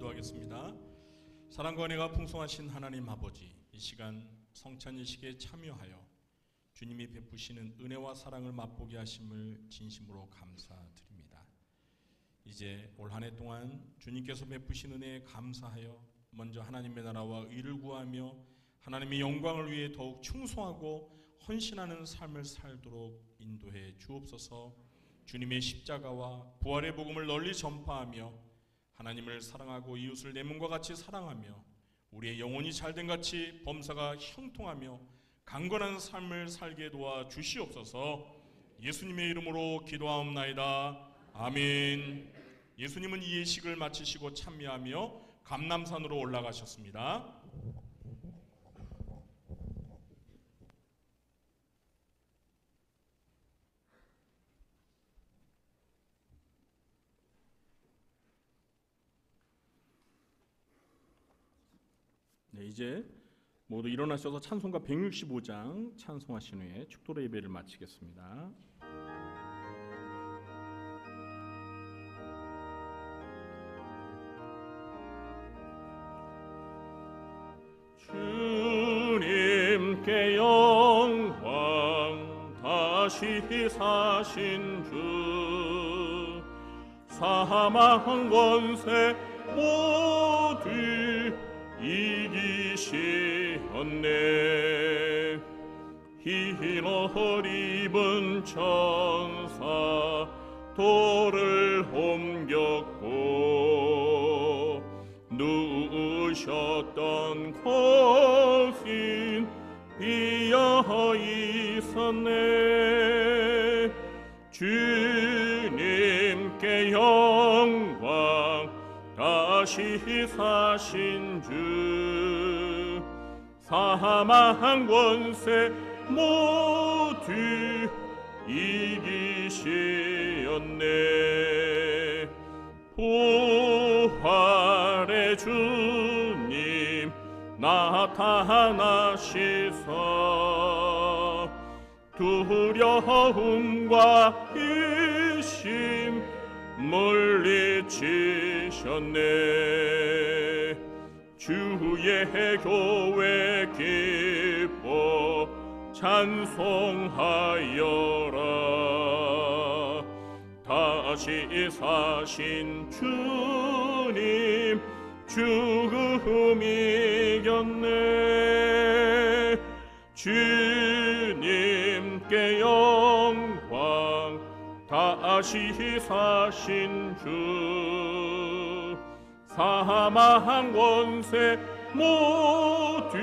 기도하겠습니다. 사랑과 은혜가 풍성하신 하나님 아버지, 이 시간 성찬일식에 참여하여 주님이 베푸시는 은혜와 사랑을 맛보게 하심을 진심으로 감사드립니다. 이제 올 한 해 동안 주님께서 베푸신 은혜에 감사하여 먼저 하나님의 나라와 의를 구하며 하나님의 영광을 위해 더욱 충성하고 헌신하는 삶을 살도록 인도해 주옵소서. 주님의 십자가와 부활의 복음을 널리 전파하며 하나님을 사랑하고 이웃을 내 몸과 같이 사랑하며 우리의 영혼이 잘된 같이 범사가 형통하며 강건한 삶을 살게 도와 주시옵소서. 예수님의 이름으로 기도하옵나이다. 아멘. 예수님은 이 예식을 마치시고 참여하며 감람산으로 올라가셨습니다. 네, 이제 모두 일어나셔서 찬송가 165장 찬송하신 후에 축도로 예배를 마치겠습니다. 주님께 영광 다시 사신 주 사망 권세 모두 이기시었네. 흰 옷 입은 천사 돌을 옮겼고 누우셨던 거긴 비어 있었네. 주님께 영광 다시 사신 주 사망 권세 모두 이기시었네. 부활의 주님 나타나시사 두려움과 의심 물리치셨네. 주의 교회 기뻐 찬송하여라. 다시 사신 주님 죽음 이겼네. 주님께 영광 다시 사신 주 사망 권세 모두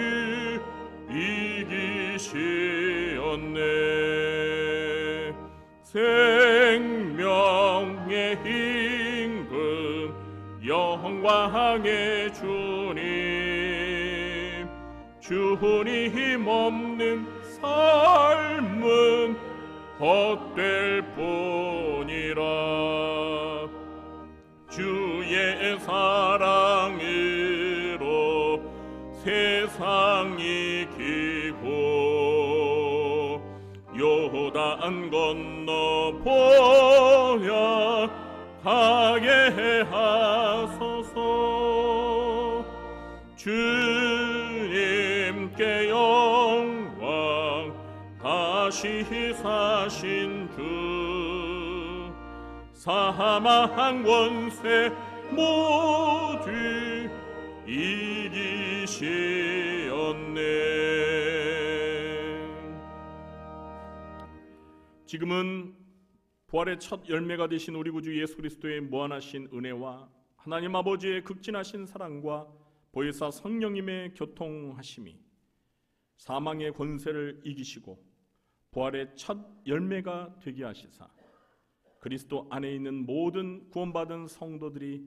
이기시었네. 생명의 임금 영광의 주님 주님 없는 삶은 헛될 뿐이라. 주의 사랑으로 세상이 이기고 요단 건너 보야 가게 하소서. 주님께 영광 다시 사신 주 사망 권세 모두 이기시었네. 지금은 부활의 첫 열매가 되신 우리 구주 예수 그리스도의 무한하신 은혜와 하나님 아버지의 극진하신 사랑과 보혜사 성령님의 교통하심이 사망의 권세를 이기시고 부활의 첫 열매가 되게 하시사 그리스도 안에 있는 모든 구원받은 성도들이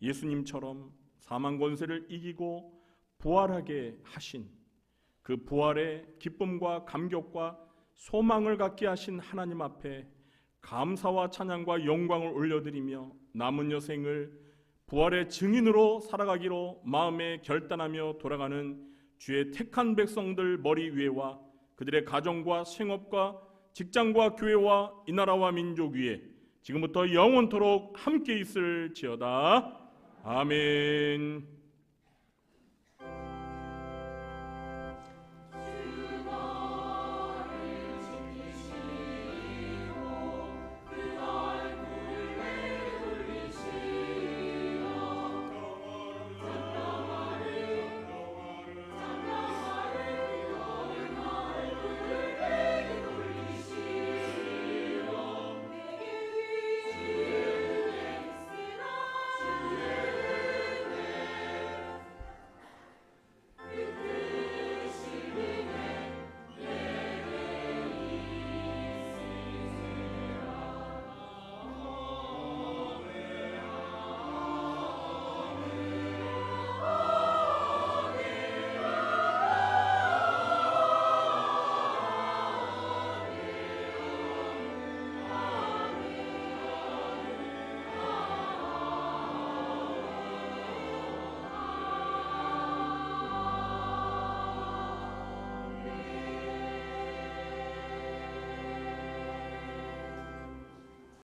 예수님처럼 사망 권세를 이기고 부활하게 하신 그 부활의 기쁨과 감격과 소망을 갖게 하신 하나님 앞에 감사와 찬양과 영광을 올려드리며 남은 여생을 부활의 증인으로 살아가기로 마음에 결단하며 돌아가는 주의 택한 백성들 머리 위에와 그들의 가정과 생업과 직장과 교회와 이 나라와 민족 위에 지금부터 영원토록 함께 있을지어다. 아멘.